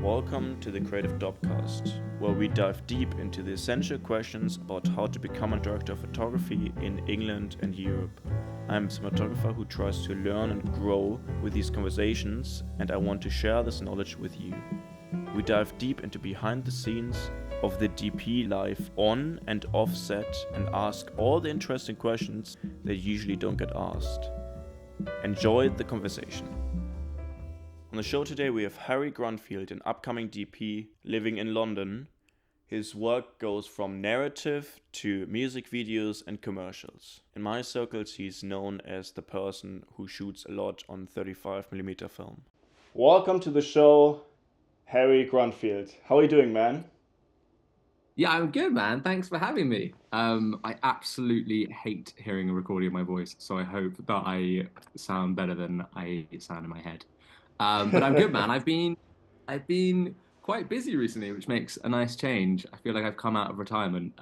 Welcome to the Creative Dopcast, where we dive deep into the essential questions about how to become a director of photography in England and Europe. I'm a cinematographer who tries to learn and grow with these conversations, and I want to share this knowledge with you. We dive deep into behind the scenes of the DP life on and off set and ask all the interesting questions that usually don't get asked. Enjoy the conversation. On the show today we have Harry Grunfeld, an upcoming DP living in London. His work goes from narrative to music videos and commercials. In my circles he's known as the person who shoots a lot on 35mm film. Welcome to the show, Harry Grunfeld. How are you doing, man? Yeah, I'm good, man. Thanks for having me. I absolutely hate hearing a recording of my voice, so I hope that I sound better than I sound in my head. But I'm good, man. I've been quite busy recently, which makes a nice change. I feel like I've come out of retirement,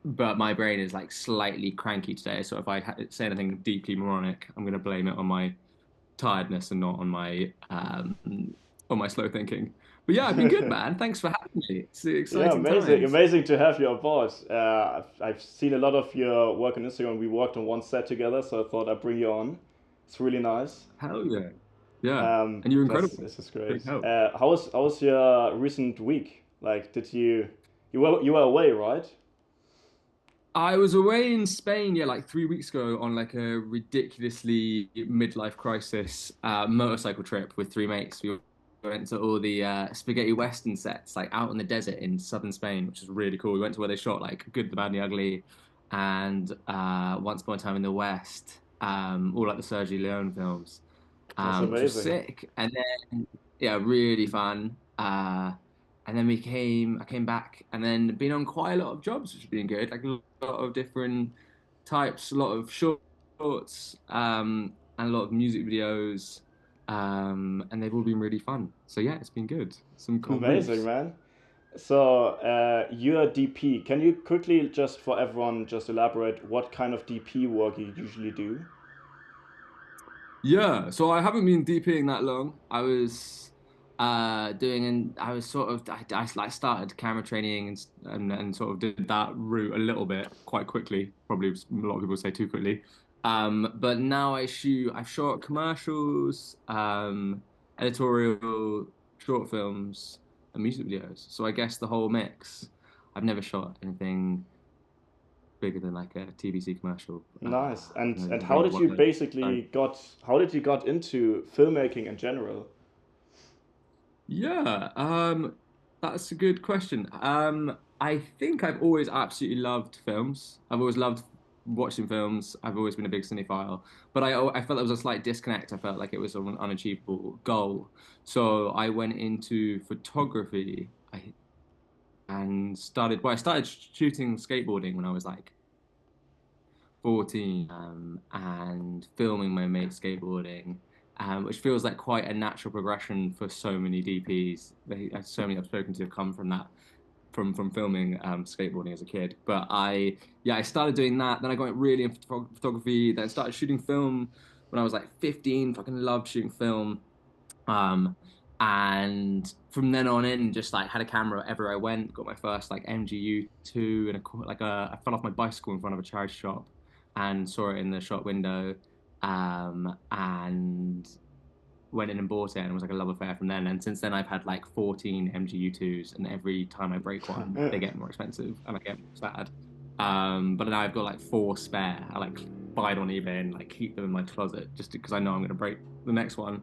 but my brain is like slightly cranky today. So if say anything deeply moronic, I'm going to blame it on my tiredness and not on my slow thinking. But yeah, I've been good, man. Thanks for having me. It's Yeah, exciting amazing. times. Amazing to have you on board. I've seen a lot of your work on Instagram. We worked on one set together, so I thought I'd bring you on. It's really nice. Hell yeah. Yeah. And you're This, incredible. this is great. Big help. How was your recent week? Like, did you were away, right? I was away in Spain, yeah, like 3 weeks ago on like a ridiculously midlife crisis motorcycle trip with three mates. We went to all the spaghetti western sets, like out in the desert in southern Spain, which is really cool. We went to where they shot like Good, the Bad, and the Ugly, and Once Upon a Time in the West, all like the Sergio Leone films, That's which was amazing. sick. And then yeah, really fun. And then I came back, and then been on quite a lot of jobs, which has been good. Like a lot of different types, a lot of shorts, and a lot of music videos, and they've all been really fun. So yeah, it's been good. Some cool Amazing, briefs. man. So, you're DP. Can you quickly, just for everyone, just elaborate what kind of DP work you usually do? Yeah, so I haven't been DPing that long. I was doing and I was sort of I like started camera training and sort of did that route a little bit quite quickly. Probably a lot of people say too quickly. But now I've shot commercials, editorial, short films, and music videos. So I guess the whole mix. I've never shot anything bigger than like a TVC commercial. Nice. And The how real did you work. basically got how did you got into filmmaking in general? Yeah, that's a good question. I think I've always absolutely loved films. I've always loved watching films. I've always been a big cinephile, but I felt there was a slight disconnect. I felt like it was an unachievable goal. So I went into photography. I started shooting skateboarding when I was like 14, and filming my mate skateboarding, which feels like quite a natural progression for so many DPs. So many I've spoken to have come from that, from filming skateboarding as a kid. But I started doing that. Then I got really into photography. Then I started shooting film when I was like 15. Fucking loved shooting film. Um, and from then on in, just like had a camera wherever I went. Got my first like MGU2 and I fell off my bicycle in front of a charity shop and saw it in the shop window, and went in and bought it, and it was like a love affair from then. And since then, I've had like 14 MGU2s, and every time I break one, they get more expensive, and I get more sad. But now I've got like four spare. I like buy it on eBay and like keep them in my closet just because I know I'm going to break the next one.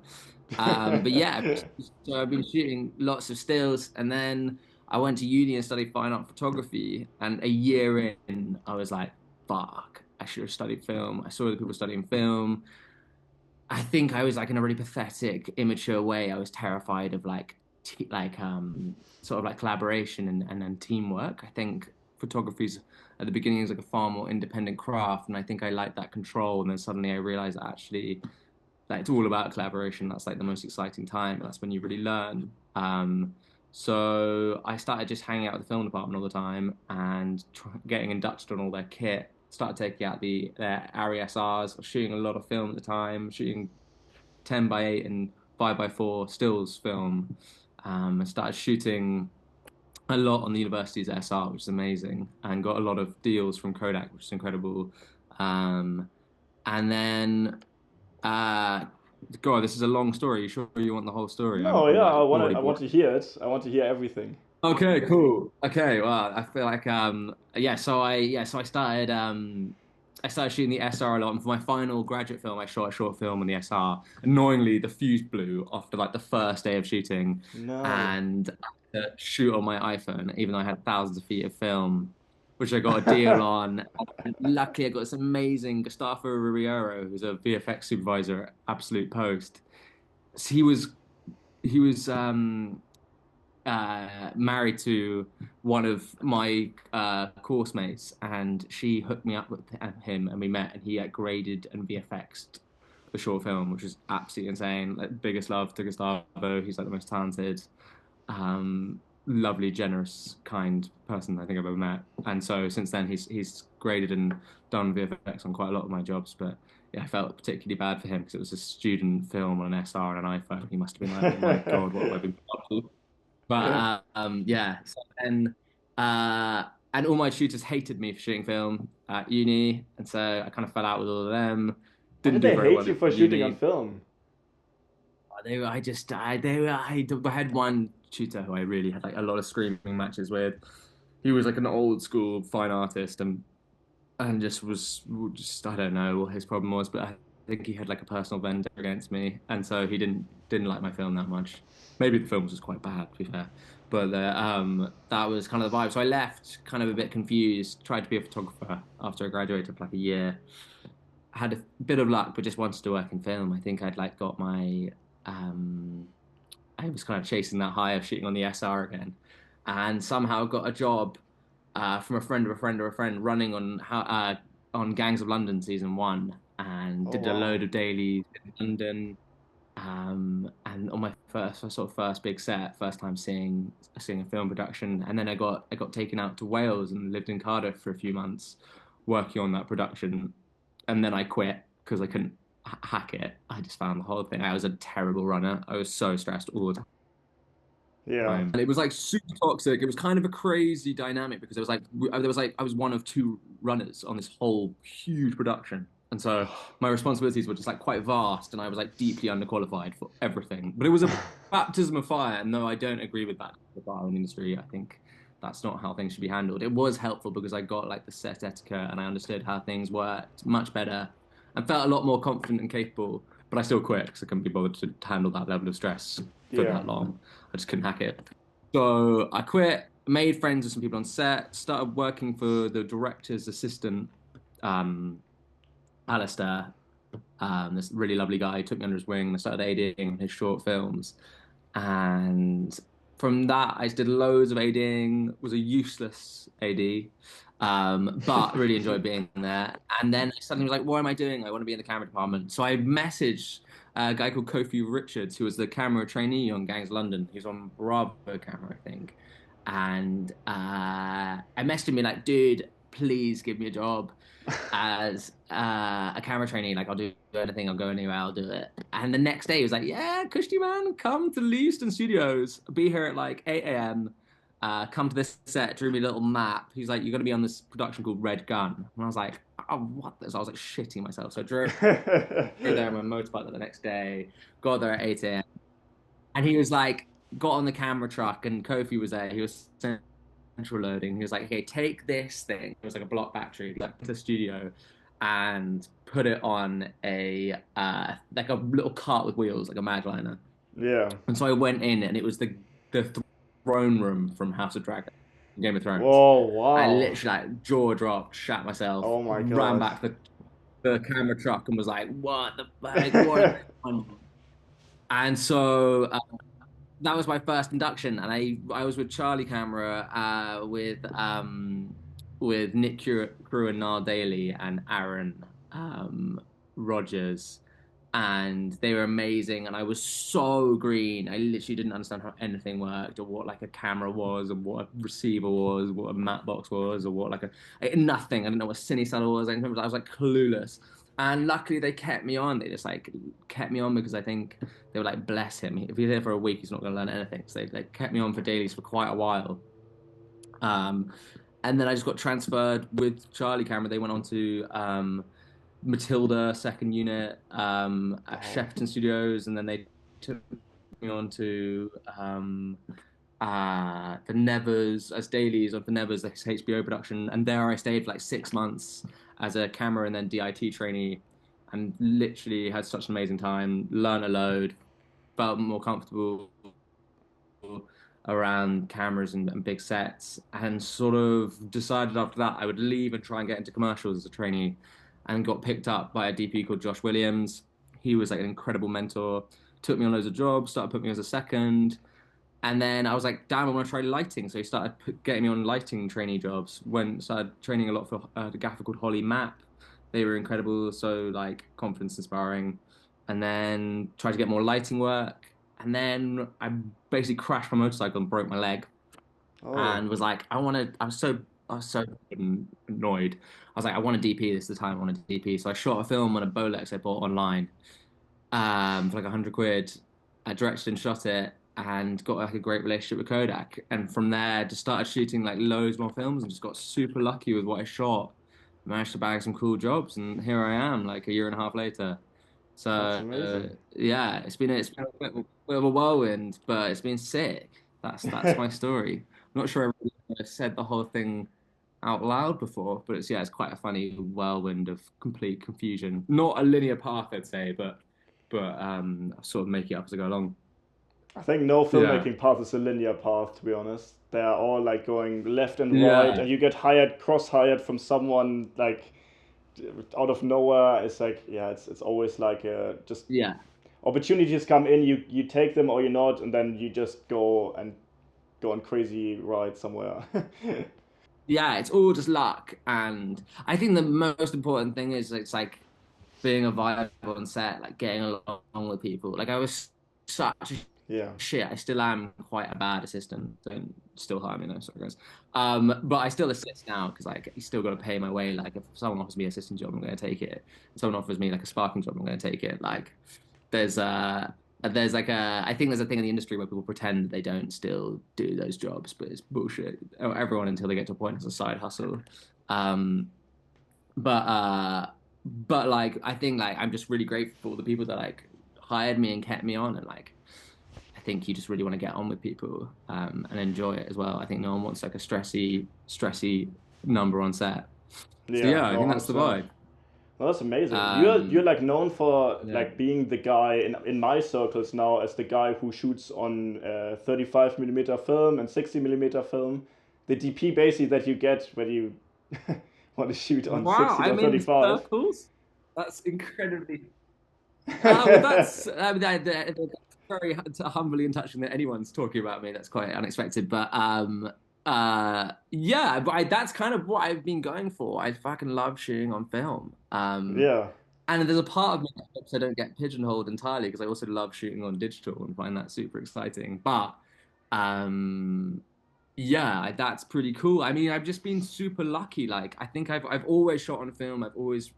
But yeah, so I've been shooting lots of stills, and then I went to uni and studied fine art photography. And a year in, I was like, "Fuck, I should have studied film." I saw the people studying film. I think I was like in a really pathetic, immature way. I was terrified of like sort of like collaboration and teamwork. I think photography's at the beginning is like a far more independent craft, and I think I liked that control. And then suddenly I realized that actually like it's all about collaboration. That's like the most exciting time. And that's when you really learn. So I started just hanging out with the film department all the time and getting inducted on all their kit. Started taking out their Arri SRs, shooting a lot of film at the time, shooting 10 by 8 and 5x4 stills film. I started shooting a lot on the university's SR, which is amazing, and got a lot of deals from Kodak, which is incredible. Um, and then, uh, God, this is a long story. You sure you want the whole story? No, I'm yeah, like already I want bored. to hear it. I want to hear everything. Okay, cool. Okay, well, I feel like so I started shooting the SR a lot, and for my final graduate film, I shot a short film on the SR. Annoyingly, the fuse blew after like the first day of shooting, No. and I had to shoot on my iPhone, even though I had thousands of feet of film, which I got a deal on. And luckily, I got this amazing Gustavo Ribeiro, who's a VFX supervisor at Absolute Post. So he was married to one of my course mates, and she hooked me up with him, and we met, and he graded and VFX'd the short film, which was absolutely insane. Like, biggest love to Gustavo. He's like the most talented, lovely, generous, kind person I think I've ever met. And so since then, he's graded and done VFX on quite a lot of my jobs, but. Yeah, I felt particularly bad for him because it was a student film on an SR and an iPhone. He must have been like, "Oh my God, what have I been up to?" Yeah. But yeah. So then, uh, and all my tutors hated me for shooting film at uni, and so I kind of fell out with all of them. Why Didn't did do they very hate well you at for shooting on uni. film? They were, I just, I, they were, I had one tutor who I really had like a lot of screaming matches with. He was like an old school fine artist, and just was just I don't know what his problem was, but I think he had like a personal vendetta against me, and so he didn't like my film that much. Maybe the film was just quite bad, to be fair, but that was kind of the vibe. So I left kind of a bit confused. Tried to be a photographer after I graduated for like a year. Had a bit of luck, but just wanted to work in film. I think I'd like got my um, I was kind of chasing that high of shooting on the SR again, and somehow got a job from a friend of a friend of a friend running on Gangs of London season 1, and Oh did a wow. load of dailies in London. And on my first big set, first time seeing a film production, and then I got taken out to Wales and lived in Cardiff for a few months, working on that production, and then I quit because I couldn't hack it. I just found the whole thing. I was a terrible runner. I was so stressed all the Yeah. time. And it was like super toxic. It was kind of a crazy dynamic because I was one of two runners on this whole huge production. And so my responsibilities were just like quite vast, and I was like deeply underqualified for everything. But it was a baptism of fire, and though I don't agree with that the bar industry, I think that's not how things should be handled. It was helpful because I got like the set etiquette and I understood how things worked much better and felt a lot more confident and capable. But I still quit because I couldn't be bothered to handle that level of stress for Yeah. that long. I just couldn't hack it. So I quit, made friends with some people on set, started working for the director's assistant, um, Alistair, this really lovely guy. He took me under his wing and I started ADing his short films. And from that, I did loads of ADing, was a useless AD, but really enjoyed being there. And then I suddenly was like, what am I doing? I want to be in the camera department. So I messaged a guy called Kofi Richards, who was the camera trainee on Gangs London. He's on Bravo camera, I think. And I messaged him, like, dude, please give me a job as a camera trainee. Like, I'll do anything, I'll go anywhere, I'll do it. And the next day, he was like, yeah, Kushti man, come to Leaston Studios. Be here at like 8 a.m. Come to this set, drew me a little map. He's like, you're going to be on this production called Red Gun. And I was like, oh, what this? I was like shitting myself. So I drove there on my motorbike the next day, got there at 8 a.m. And he was like, got on the camera truck, and Kofi was there. He was central loading. He was like, okay, take this thing. It was like a block battery, like to the studio, and put it on a like a little cart with wheels, like a Magliner. Yeah. And so I went in, and it was the throne room from House of Dragon, Game of Thrones. Whoa, I wow. literally like jaw dropped, shat myself, Oh my ran god. back the camera truck, and was like, what the fuck? What have I done? And so that was my first induction, and I was with Charlie Camera, with Nick Crew and Niall Daly and Aaron Rogers, and they were amazing. And I was so green. I literally didn't understand how anything worked, or what like a camera was, or what a receiver was, what a matte box was, or what like a nothing. I didn't know what a cine saddle was. I was like clueless. And luckily they kept me on. They just like kept me on because I think they were like, bless him. If he's here for a week, he's not going to learn anything. So they kept me on for dailies for quite a while. Um, and then I just got transferred with Charlie Camera. They went on to Matilda second unit at Oh, Shepperton Studios, and then they took me on to the Nevers as dailies of the Nevers, this HBO production, and there I stayed for like 6 months as a camera and then DIT trainee, and literally had such an amazing time. Learned a load, felt more comfortable around cameras and big sets, and sort of decided after that I would leave and try and get into commercials as a trainee, and got picked up by a DP called Josh Williams. He was like an incredible mentor, took me on loads of jobs, started putting me as a second. And then I was like, damn, I want to try lighting. So he started getting me on lighting trainee jobs. Started training a lot for the gaffer called Holly Map. They were incredible, so like confidence inspiring. And then tried to get more lighting work. And then I basically crashed my motorcycle and broke my leg. oh, And was like, I was so annoyed. I was like, I want a DP. This is the time I want a DP. So I shot a film on a Bolex I bought online for like 100 quid. I directed and shot it and got like a great relationship with Kodak. And from there, just started shooting like loads more films and just got super lucky with what I shot. Managed to bag some cool jobs, and here I am, like a year and a half later. So that's amazing. yeah, it's been a bit of a whirlwind, but it's been sick. That's my story. I'm not sure I really said the whole thing out loud before, but it's quite a funny whirlwind of complete confusion. Not a linear path, I'd say, but I sort of make it up as I go along. I think no Yeah. filmmaking path is a linear path, to be honest. They're all like going left and right, Yeah. and you get hired, cross-hired from someone like out of nowhere. It's like, yeah, it's always like just Yeah. opportunities come in, you take them or you not, and then you just go and go on crazy ride somewhere. Yeah, it's all just luck. And I think the most important thing is it's like being a vibe on set, like getting along with people. Like I was such a Yeah, shit. I still am quite a bad assistant. Don't still hire me, no, sorry guys. But I still assist now because like you still got to pay my way. Like if someone offers me an assistant job, I'm going to take it. If someone offers me like a sparking job, I'm going to take it. Like there's there's like a I think there's a thing in the industry where people pretend that they don't still do those jobs, but it's bullshit. Everyone until they get to a point has a side hustle. Um, but like I think like I'm just really grateful for all the people that like hired me and kept me on, and like I think you just really want to get on with people and enjoy it as well. I think no one wants like a stressy number on set. So yeah, yeah, I no, think that's the 100%. vibe. No, that's amazing. You're Um, like known for yeah. like being the guy in my circles now as the guy who shoots on 35 millimeter film and 60 millimeter film. The DP basically that you get when you want to shoot on Wow, 16 I'm or in 35. circles. That's incredibly. Well, that's that's very humbly and touching that anyone's talking about me. That's quite unexpected, but yeah, but that's kind of what I've been going for. I fucking love shooting on film. Yeah, And there's a part of me that hopes I don't get pigeonholed entirely because I also love shooting on digital and find that super exciting. But um, yeah, that's pretty cool. I mean, I've just been super lucky. Like, I think I've always shot on film. I've always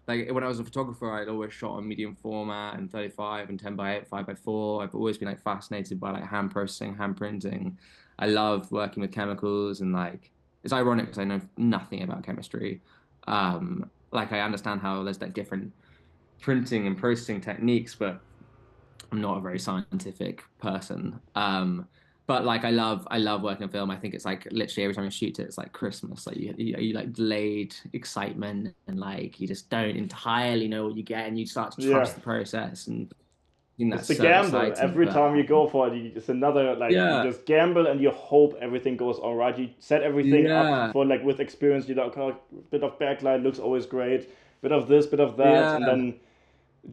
like when I was a photographer, I'd always shot on medium format and 35 and 10 by 8, 5 by 4. I've always been like fascinated by like hand processing, hand printing. I love working with chemicals and like it's ironic because I know nothing about chemistry. Like I understand how there's like different printing and processing techniques, but I'm not a very scientific person. But like I love working on film. I think it's like literally every time you shoot it, it's like Christmas. Like you like delayed excitement and like you just don't entirely know what you get, and you start to yeah. trust the process, and I think It's that's the so gamble. exciting. Every But time you go for it, it's another like you yeah, just gamble and you hope everything goes all right. You set everything up yeah, for like with experience. You like, oh, bit of backlight looks always great, bit of this, bit of that, and yeah, then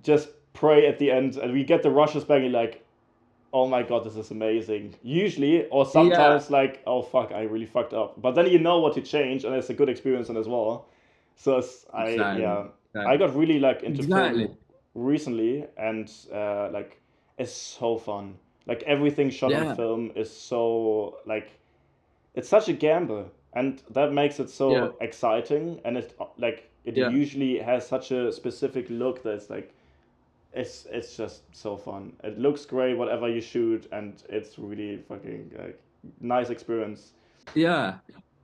just pray at the end. And we get the rushes back. And you're like, oh my god, this is amazing. Usually, or yeah, sometimes like, oh fuck, I really fucked up. But then you know what to change, and it's a good experience as well. So exactly, yeah, I exactly, got really like into exactly. film recently, and like it's so fun. Like everything shot on Yeah, film is so like it's such a gamble, and that makes it yeah, so exciting. And it like it Yeah. usually has such a specific look that it's like it's just so fun. It looks great whatever you shoot, and it's really fucking like nice experience. Yeah.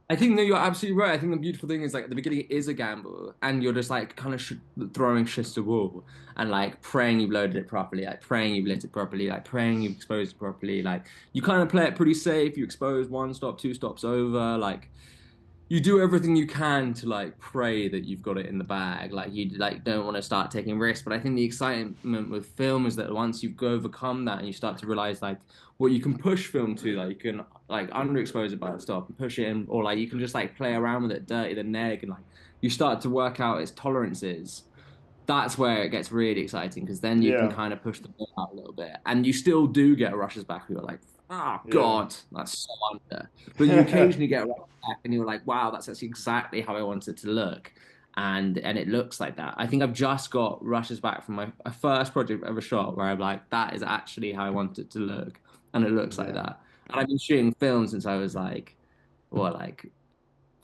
I think that you're absolutely right. I think the beautiful thing is like at the beginning it is a gamble, and you're just like kind of throwing shit to the wall and like praying you've loaded it properly, like praying you've lit it properly, like praying you've exposed it properly. Like you kind of play it pretty safe. You expose one stop, two stops over. Like you do everything you can to like pray that you've got it in the bag. Like you like don't want to start taking risks. But I think the excitement with film is that once you've overcome that and you start to realize like what you can push film to, like you can like underexpose it by the stop and push it in, or like you can just like play around with it, dirty the neg, and like you start to work out its tolerances. That's where it gets really exciting because then you can Yeah, kind of push the ball out a little bit, and you still do get rushes back where you're like, oh yeah. God, that's so under. But you occasionally get a rush back, and you're like, wow, that's actually exactly how I want it to look, and it looks like that. I think I've just got rushes back from my first project I've ever shot where I'm like, that is actually how I want it to look, and it looks like Yeah, that. And I've been shooting film since I was like, what, like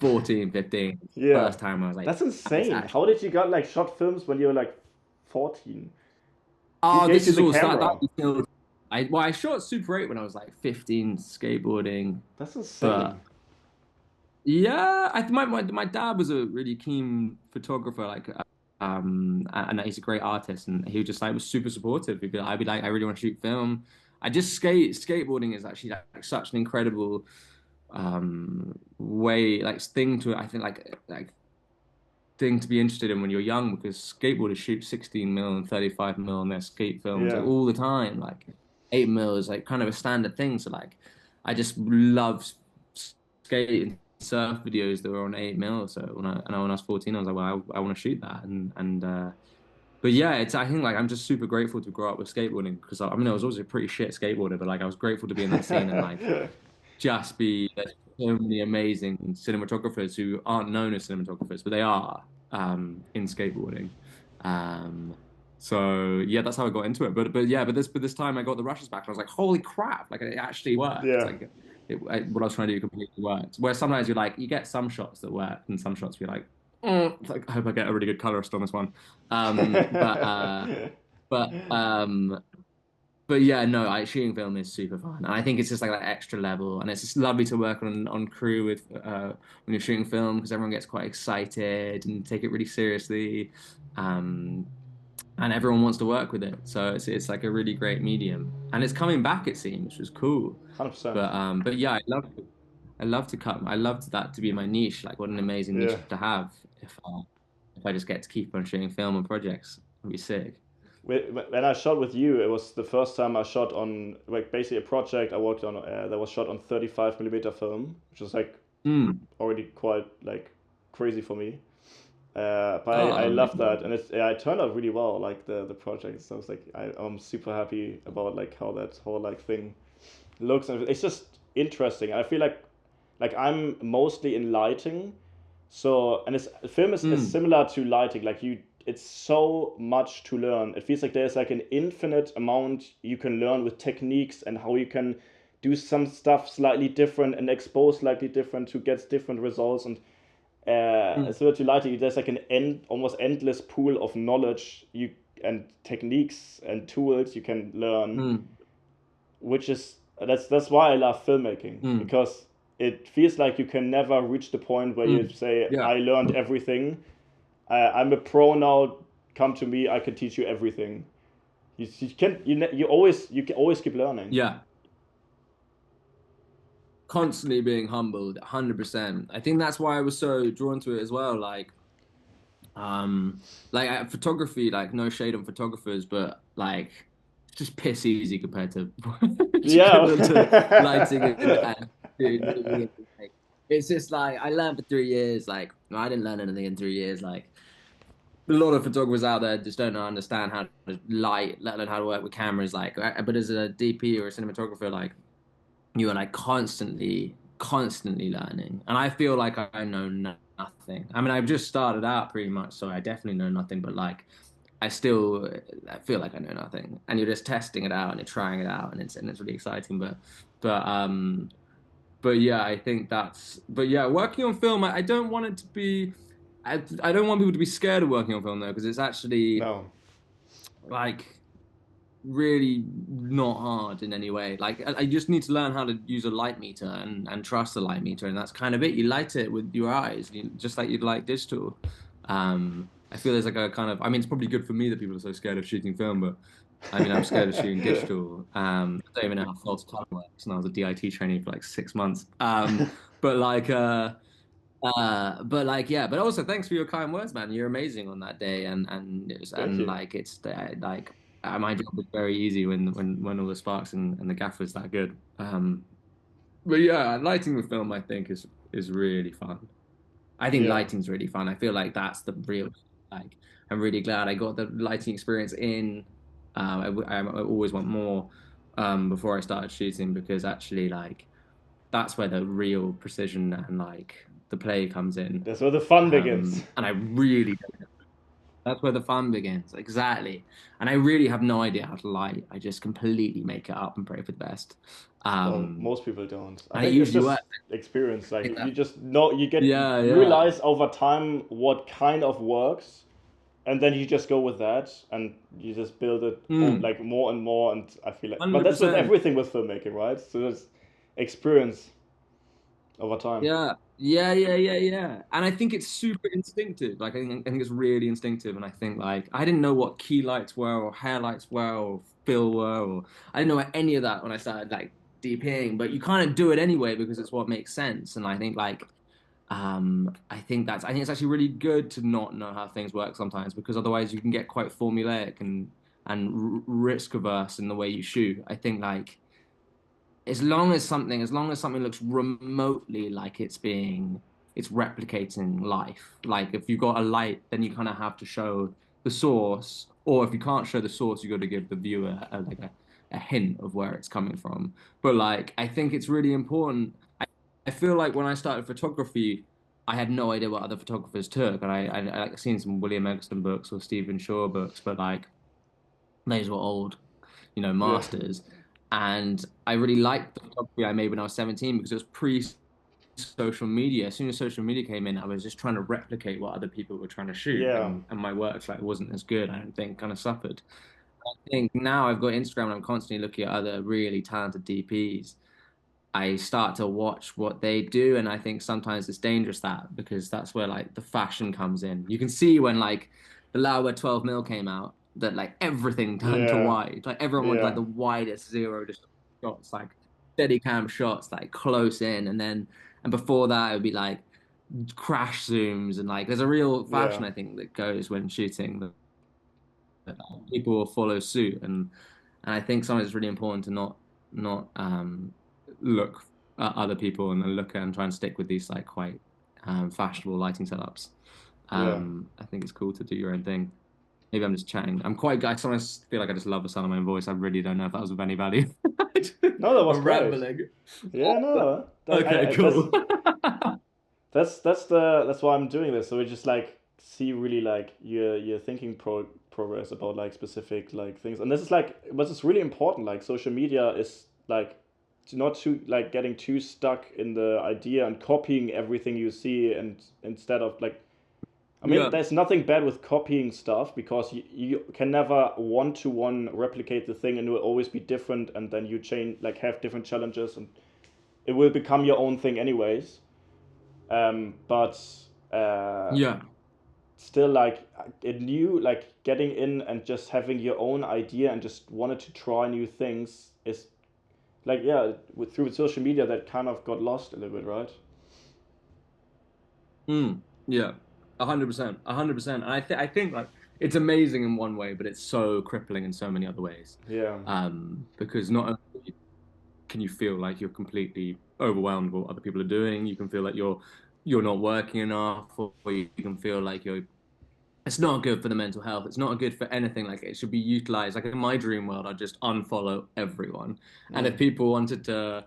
14, 15. yeah. First time I was like, That's that is insane. How actually. did you got like shot films when you were like 14? Who Oh, gave this you is the all start camera? that. I shot Super 8 when I was like 15 skateboarding, That's but insane. yeah, my dad was a really keen photographer, like and he's a great artist, and he was just like was super supportive. I'd be like, I really want to shoot film. I just skateboarding is actually like such an incredible way like thing to I think like thing to be interested in when you're young because skateboarders shoot 16 mil and 35 mil on their skate films like Yeah. all the time. Like 8 mil is like kind of a standard thing. So like I just love skate and surf videos that were on 8 mil. So when I was 14, I was like, well, I want to shoot that. And but yeah, it's I think like I'm just super grateful to grow up with skateboarding because I mean I was always a pretty shit skateboarder, but like I was grateful to be in that scene and like just be there's so many amazing cinematographers who aren't known as cinematographers, but they are in skateboarding. Um, so yeah, that's how I got into it. But yeah, but this time I got the rushes back, and I was like, holy crap! Like it actually worked. Yeah. Like what I was trying to do completely worked. Where sometimes you're like, you get some shots that work, and some shots you're like, like I hope I get a really good colorist on this one. Um, but uh, but but yeah, no, shooting film is super fun, and I think it's just like that extra level, and it's just lovely to work on crew with when you're shooting film because everyone gets quite excited and take it really seriously, um, and everyone wants to work with it. So it's like a really great medium, and it's coming back it seems, which is cool. 100%. But yeah, I love to cut. I loved that to be my niche. Like, what an amazing Yeah. niche to have if I just get to keep on shooting film and projects. It'd be sick. When I shot with you, it was the first time I shot on like basically a project I worked on that was shot on 35 millimeter film, which was like Mm. already quite like crazy for me. But I Oh, love amazing. that, and it turned out really well. Like the project, so I was like I'm super happy about like how that whole like thing looks, and it's just interesting. I feel like I'm mostly in lighting, so and it's film is Mm. similar to lighting. Like you, it's so much to learn. It feels like there's like an infinite amount you can learn with techniques and how you can do some stuff slightly different and expose slightly different to get different results. And Mm. similar to lighting, there's like an almost endless pool of knowledge you and techniques and tools you can learn, Mm. which is that's why I love filmmaking Mm. because it feels like you can never reach the point where you Mm. say Yeah. I learned everything. I'm a pro now. Come to me. I can teach you everything. You can you can always keep learning. Yeah. Constantly being humbled, 100%. I think that's why I was so drawn to it as well. Photography, like no shade on photographers, but like it's just piss easy compared to Yeah. equivalent to lighting and doing like, it's just like I learned for 3 years. Like no, I didn't learn anything in 3 years. Like a lot of photographers out there just don't understand how to light, let alone how to work with cameras. Like, but as a DP or a cinematographer, like you are like constantly learning, and I feel like I know nothing. I mean, I've just started out pretty much, so I definitely know nothing. But like, I feel like I know nothing, and you're just testing it out and you're trying it out, and it's really exciting. But but yeah, I think that's. But yeah, working on film, I don't want it to be. I don't want people to be scared of working on film though, because it's actually No. like really not hard in any way. Like I just need to learn how to use a light meter and trust the light meter, and that's kind of it. You light it with your eyes, just like you'd light digital. I feel there's like a kind of. I mean, it's probably good for me that people are so scared of shooting film, but I mean, I'm scared of shooting digital. I don't even know how false time works, and I was a DIT trainee for like 6 months. But like, yeah, but also thanks for your kind words, man. You're amazing on that day, Thank you. like it's like my job is very easy when all the sparks and the gaffer's that good. But yeah, lighting the film I think is really fun. I think Yeah. lighting's really fun. I feel like that's the real like. I'm really glad I got the lighting experience in. I always want more before I started shooting because actually like that's where the real precision and like the play comes in. That's where the fun begins. And I really, that's where the fun begins. Exactly. And I really have no idea how to light. I just completely make it up and pray for the best. Well, Um, most people don't. I and it think it's usually works. just experience. I Like think you that, just know, yeah, you yeah. realize over time what kind of works, and then you just go with that, and you just build it Mm, like more and more. And I feel like, but that's with 100%. everything with filmmaking, right? So it's experience over time. Yeah, yeah, yeah, yeah, yeah. And I think it's super instinctive. Like I think it's really instinctive. And I think like I didn't know what key lights were or hair lights were or fill were or I didn't know any of that when I started like DPing, but you kind of do it anyway because it's what makes sense. And I think like I think it's actually really good to not know how things work sometimes because otherwise you can get quite formulaic and risk averse in the way you shoot. I think like as long as something looks remotely like it's replicating life. Like if you've got a light, then you kind of have to show the source, or if you can't show the source, you got to give the viewer a hint of where it's coming from. But like, I think it's really important. I feel like when I started photography, I had no idea what other photographers took, and I like seen some William Eggleston books or Stephen Shaw books, but like those were old, Yeah, masters. And I really liked the photography I made when I was 17 because it was pre social media. As soon as social media came in, I was just trying to replicate what other people were trying to shoot, yeah, and my work like wasn't as good. I don't think kind of suffered. I think now I've got Instagram and I'm constantly looking at other really talented DPs. I start to watch what they do, and I think sometimes it's dangerous that because that's where like the fashion comes in. You can see when like the Lauer 12 mil came out that like everything turned to yeah, wide. Like everyone wanted like yeah, the widest zero distance shots, like steady cam shots, like close in, and before that it would be like crash zooms and like there's a real yeah, fashion I think that goes when shooting that people will follow suit and I think sometimes it's really important to not look at other people and then look at and try and stick with these like quite fashionable lighting setups. yeah. I think it's cool to do your own thing. Maybe I'm just chatting. I sometimes feel like I just love the sound of my own voice. I really don't know if that was of any value. No, that was I'm great. rambling. Yeah, no, Okay, cool. that's why I'm doing this. So we just like see really like your thinking progress about like specific like things, and this is like what is really important. Like social media is like to not too like getting too stuck in the idea and copying everything you see, and instead of like I mean, Yeah, there's nothing bad with copying stuff because you can never one to one replicate the thing, and it will always be different, and then you change like have different challenges, and it will become your own thing anyways. But uh, yeah. still, like a new like getting in and just having your own idea and just wanted to try new things is like yeah, through social media that kind of got lost a little bit, right? Yeah, 100%, 100%. And I think like it's amazing in one way, but it's so crippling in so many other ways. Yeah, Because not only can you feel like you're completely overwhelmed with what other people are doing, you can feel like you're not working enough, or you can feel like you're. It's not good for the mental health. It's not good for anything. Like it should be utilized. Like in my dream world, I'd just unfollow everyone. And if mm. people wanted to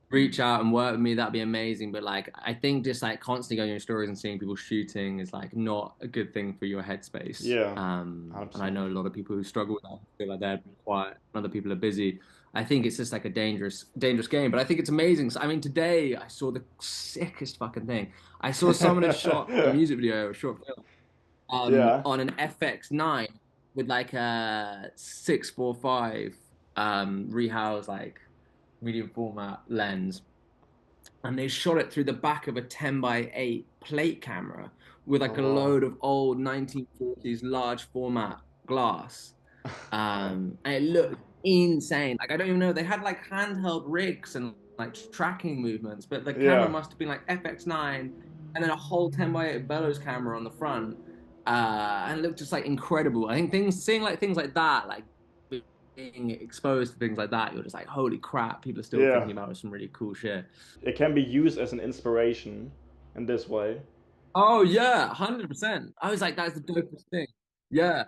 reach out and work with me, that'd be amazing. But like, I think just like constantly going on your stories and seeing people shooting is like not a good thing for your headspace. Yeah, And I 100%. know a lot of people who struggle with that, feel like they're quiet, and other people are busy. I think it's just like a dangerous game. But I think it's amazing. So, I mean, today I saw the sickest fucking thing. I saw someone had shot a music video, a short film, Yeah. on an FX9 with like a 645 rehouse like medium format lens, and they shot it through the back of a 10 by 8 plate camera with Oh like a wow. load of old 1940s large format glass. And it looked insane. Like I don't even know. They had like handheld rigs and like tracking movements, but the camera Yeah, must have been like FX9 and then a whole 10 by 8 bellows camera on the front. And it looked just like incredible. I think seeing like things like that, like being exposed to things like that, you're just like, holy crap, people are still yeah. thinking about some really cool shit. It can be used as an inspiration in this way. Oh yeah, 100%. I was like, that's the dopest thing. Yeah,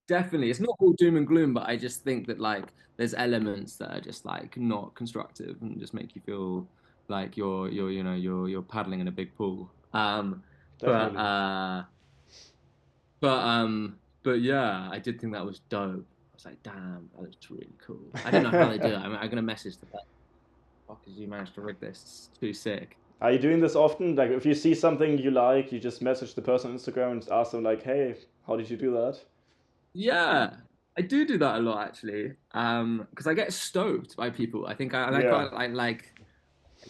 definitely. It's not all doom and gloom, but I just think that like there's elements that are just like not constructive and just make you feel like you're paddling in a big pool. But Definitely. uh but yeah, I did think that was dope. I was like, damn, that looks really cool. I don't know how they do it. I'm gonna message the fuck as you managed to rig this. It's too sick. Are you doing this often? Like, if you see something you like, you just message the person on Instagram and just ask them, like, "Hey, how did you do that?" Yeah, I do that a lot actually. Because I get stoked by people. I think I Yeah, quite like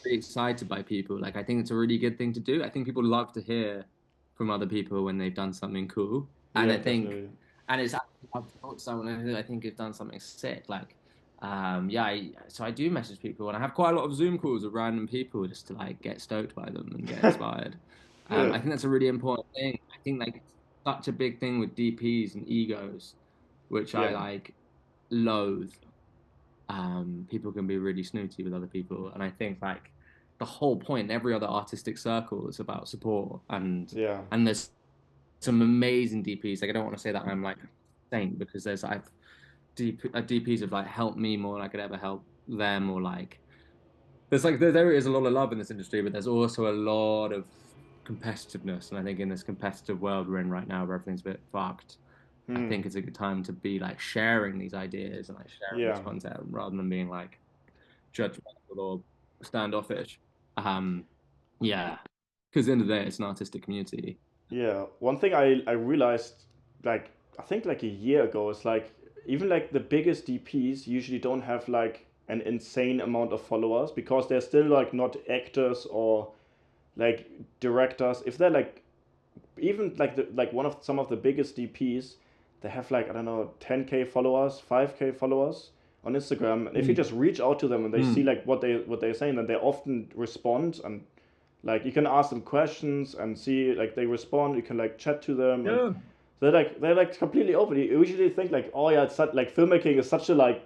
be excited by people. Like I think it's a really good thing to do. I think people love to hear from other people when they've done something cool. And yeah, I think, definitely. and it's actually I've talked to someone who I think has done something sick. Like, yeah. So I do message people, and I have quite a lot of Zoom calls with random people just to like get stoked by them and get inspired. Yeah, I think that's a really important thing. I think like it's such a big thing with DPs and egos, which I yeah, like loathe. People can be really snooty with other people, and I think like the whole point in every other artistic circle is about support, yeah, and there's some amazing DPs. Like I don't want to say that I'm like a saint because there's I've DPs have like helped me more than I could ever help them, or like there's like there is a lot of love in this industry, but there's also a lot of competitiveness, and I think in this competitive world we're in right now, where everything's a bit fucked, I hmm, think it's a good time to be like sharing these ideas and like sharing this yeah, content rather than being like judgmental or standoffish. Um, yeah, because at the end of the day, it's an artistic community. yeah. One thing I realized, like, I think like a year ago, is like even like the biggest DPs usually don't have like an insane amount of followers because they're still like not actors or like directors. If they're like even like like one of some of the biggest DPs, they have like I don't know 10K followers, 5K followers on Instagram. And if you Mm. just reach out to them and they see Mm. like what they're saying, then they often respond and like you can ask them questions and see like they respond. You can like chat to them and Yeah. they're like completely open. You usually think like oh yeah, it's such, like filmmaking is such a like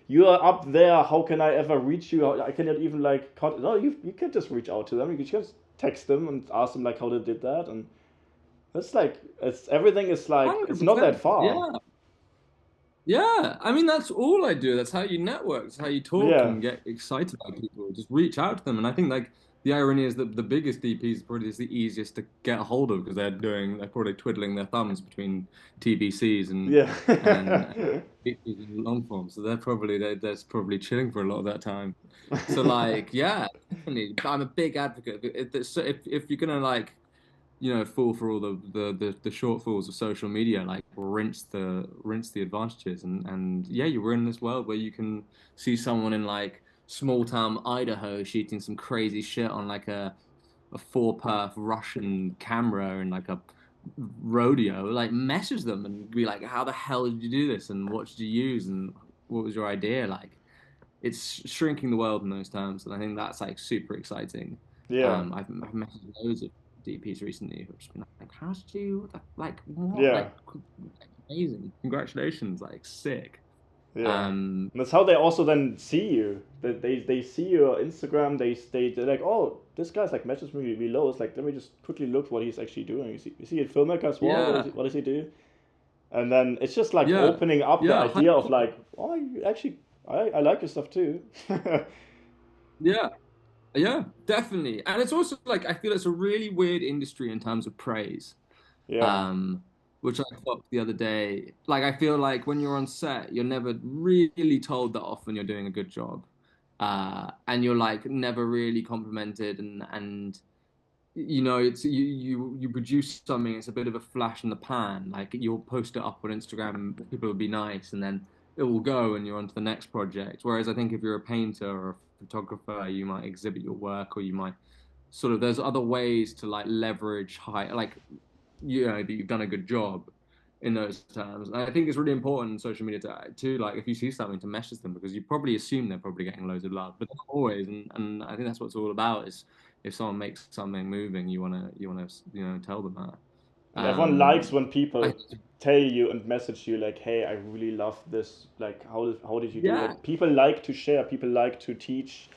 you are up there. How can I ever reach you? I cannot even like no. You can just reach out to them. You can just text them and ask them like how they did that and it's like it's everything is like it's not that 100%. far. Yeah. Yeah. I mean, that's all I do. That's how you network. That's how you talk Yeah, and get excited by people. Just reach out to them. And I think like the irony is that the biggest DPs probably is the easiest to get a hold of because they're probably twiddling their thumbs between TBCs yeah, and long form. So they're probably chilling for a lot of that time. So like, yeah, definitely. I'm a big advocate. If you're gonna like fall for all the shortfalls of social media, like rinse the advantages, and yeah, you're in this world where you can see someone in like small town Idaho shooting some crazy shit on like a four perf Russian camera and like a rodeo, like message them and be like, how the hell did you do this and what did you use and what was your idea? Like it's shrinking the world in those terms, and I think that's like super exciting. yeah, I've messaged loads of DPs recently who've just been like, "How did you like what yeah, like amazing, congratulations, like sick." yeah. Um, And that's how they also then see you. They see your Instagram. They're like, oh, this guy's like messaged me below. It's like let me just quickly look what he's actually doing. You see a filmmaker as well. yeah, What does he do? And then it's just like yeah, opening up the yeah, idea of 100%. like, oh, you actually, I like your stuff too. Yeah, yeah, definitely. And it's also like I feel it's a really weird industry in terms of praise. Yeah, Um, which I clocked the other day. Like I feel like when you're on set, you're never really told that off when you're doing a good job, and you're like never really complimented, and you know it's you produce something. It's a bit of a flash in the pan. Like you'll post it up on Instagram, and people will be nice, and then it will go, and you're on to the next project. Whereas I think if you're a painter or a photographer, you might exhibit your work, or you might sort of there's other ways to like leverage high like you know that you've done a good job in those terms. And I think it's really important in social media to like if you see something to message them because you probably assume they're probably getting loads of love, but not always. And I think that's what it's all about is if someone makes something moving, you wanna tell them that. And everyone likes when I people tell you and message you like, "Hey, I really love this. Like, how did you do yeah, it?" People like to share. People like to teach,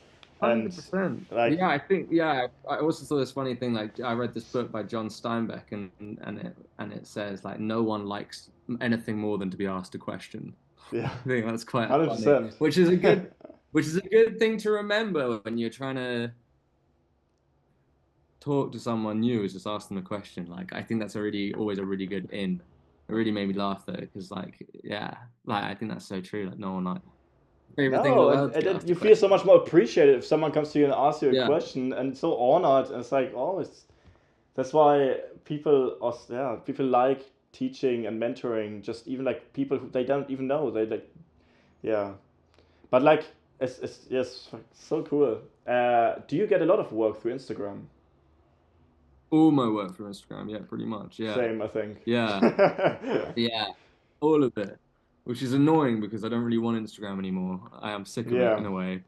and 100%. like, Yeah, I think yeah. I also saw this funny thing. Like I read this book by John Steinbeck, and it says like no one likes anything more than to be asked a question. yeah, I think that's quite funny, 100%. which is a good thing to remember when you're trying to talk to someone new. Is just ask them a question. Like I think that's always a really good in. It really made me laugh though, because like yeah, like I think that's so true. Like no one like favorite thing in the No, world to and get then asked a you feel so question. much more appreciated if someone comes to you and asks you a Yeah, question, and so honored. And it's like, oh, it's that's why people like teaching and mentoring. Just even like people who they don't even know. They like, yeah. But like, it's yes, so cool. Do you get a lot of work through Instagram? all my work from Instagram. Yeah, pretty much. Yeah, Same, I think. yeah, yeah, all of it, which is annoying because I don't really want Instagram anymore. I am sick of it Yeah. in a way.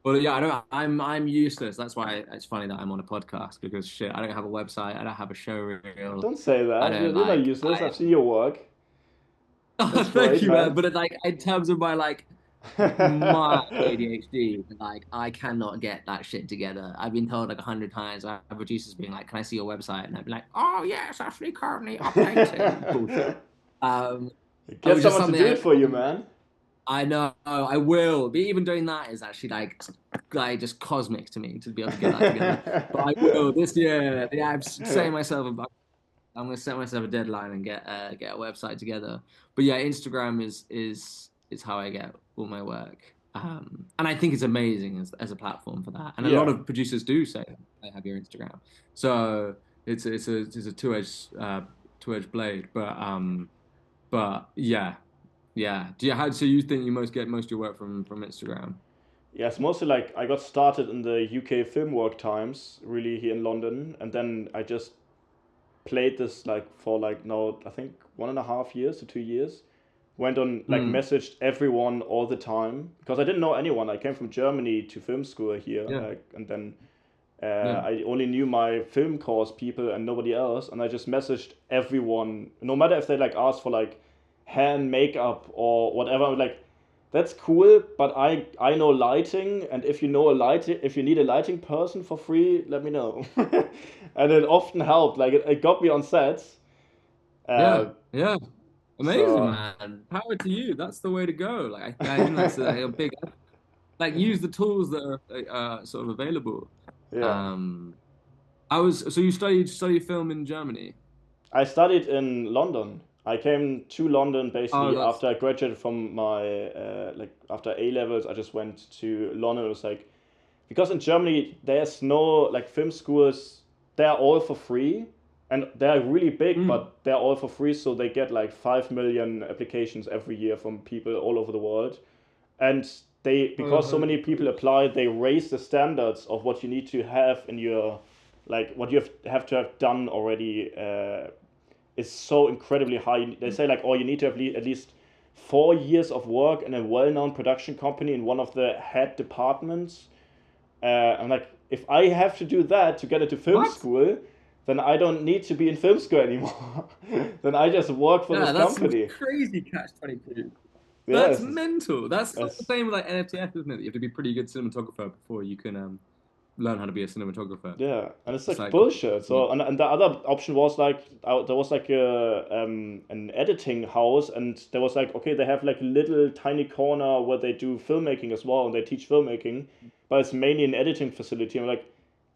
But yeah, I don't. I'm useless. That's why it's funny that I'm on a podcast because shit, I don't have a website. I don't have a show reel. Don't say I that. don't You're not like. useless. I've seen your work. Oh, That's thank great, you, man. man. But like in terms of my like my ADHD, like I cannot get that shit together. I've been told like 100 times. I have producers being like, "Can I see your website?" And I'd be like, "Oh yes, actually currently updating." Bullshit. Um, Get which is someone to something do it for you, man. I know I will. But even doing that is actually like just cosmic to me to be able to get that together. But I will this year. Yeah, I'm setting myself. I'm going to set myself a deadline and get a website together. But yeah, Instagram is how I get all my work. And I think it's amazing as a platform for that. And a lot Yeah. of producers do say they have your Instagram. So it's a two-edged blade. But yeah, yeah. So you think you most get most of your work from Instagram? Yeah, it's mostly like I got started in the UK film work times, really here in London, and then I just played this like for like now I think 1.5 years to 2 years. Went on like Mm, messaged everyone all the time because I didn't know anyone. I came from Germany to film school here, yeah, and then yeah. I only knew my film course people and nobody else, and I just messaged everyone, no matter if they like asked for like hand makeup or whatever. I'm like, that's cool, but I know lighting, and if you need a lighting person for free, let me know. And it often helped. Like it got me on sets. Uh, Yeah, yeah. Amazing, so man. Power to you. That's the way to go. Like I think that's a big like use the tools that are sort of available. yeah. Um, I was so you studied film in Germany. I studied in London. I came to London Oh, basically that's after I graduated from my like after A levels. I just went to London. It was like because in Germany there's no like film schools. They're all for free, and they're really big, mm. but they're all for free. So they get like 5 million applications every year from people all over the world, and they Oh, because so holy many people smokes. apply, they raise the standards of what you need to have in your like what you have to have done already. Is so incredibly high. They say like, oh, you need to have at least 4 years of work in a well-known production company in one of the head departments. I'm like, if I have to do that to get into film What? school, then I don't need to be in film school anymore. Then I just work for this Yeah, that's some company. crazy catch 22. That's Yes, mental. That's sort of the that's same with like NFTF, isn't it? You have to be pretty good cinematographer before you can learn how to be a cinematographer. yeah, and it's It's like like bullshit. So and the other option was like there was like an editing house, and there was like okay, they have like a little tiny corner where they do filmmaking as well, and they teach filmmaking, but it's mainly an editing facility. I'm like,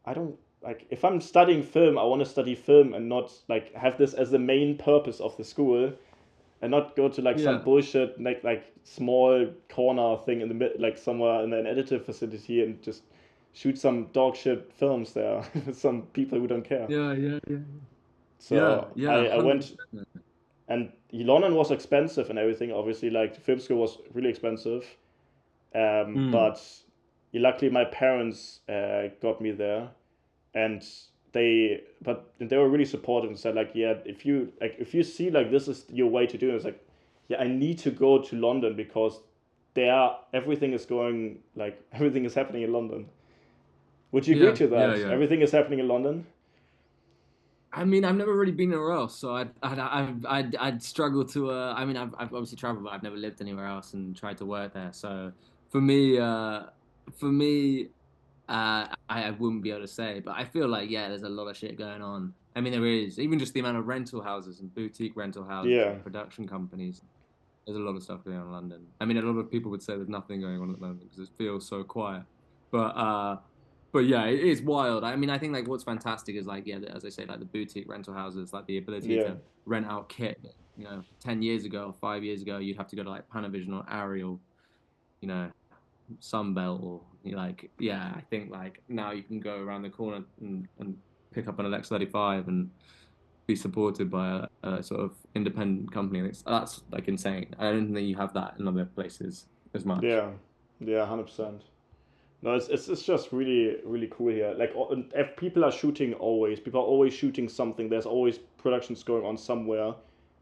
I don't. like if I'm studying film, I want to study film and not like have this as the main purpose of the school, and not go to like some Yeah. bullshit like small corner thing in the mid, like somewhere in an editing facility, and just shoot some dog shit films there with some people who don't care. Yeah, yeah, yeah. Yeah, So yeah, I went, 100%. and London was expensive and everything. Obviously, like film school was really expensive. Mm. But luckily my parents got me there, and they were really supportive and said like, yeah, if you see like this is your way to do it, it's like, yeah, I need to go to London because there everything is going like everything is happening in London. Would you agree Yeah, to yeah, that? yeah. Everything is happening in London. I mean, I've never really been anywhere else, so I'd struggle to. I mean, I've obviously traveled, but I've never lived anywhere else and tried to work there. So for me, uh, for me, I wouldn't be able to say, but I feel like yeah, there's a lot of shit going on. I mean, there is even just the amount of rental houses and boutique rental houses Yeah, and production companies. There's a lot of stuff going on in London. I mean, a lot of people would say there's nothing going on at the moment because it feels so quiet. But yeah, it is wild. I mean, I think like what's fantastic is like yeah, as I say, like the boutique rental houses, like the ability yeah, to rent out kit. 10 years ago, 5 years ago, you'd have to go to like Panavision or Ariel, you know, Sunbelt or like yeah. I think like now you can go around the corner and pick up an LX35 and be supported by a sort of independent company. That's like insane. I don't think you have that in other places as much. yeah, yeah, 100%. No, it's just really really cool here. Like and if people are shooting always, people are always shooting something. There's always productions going on somewhere.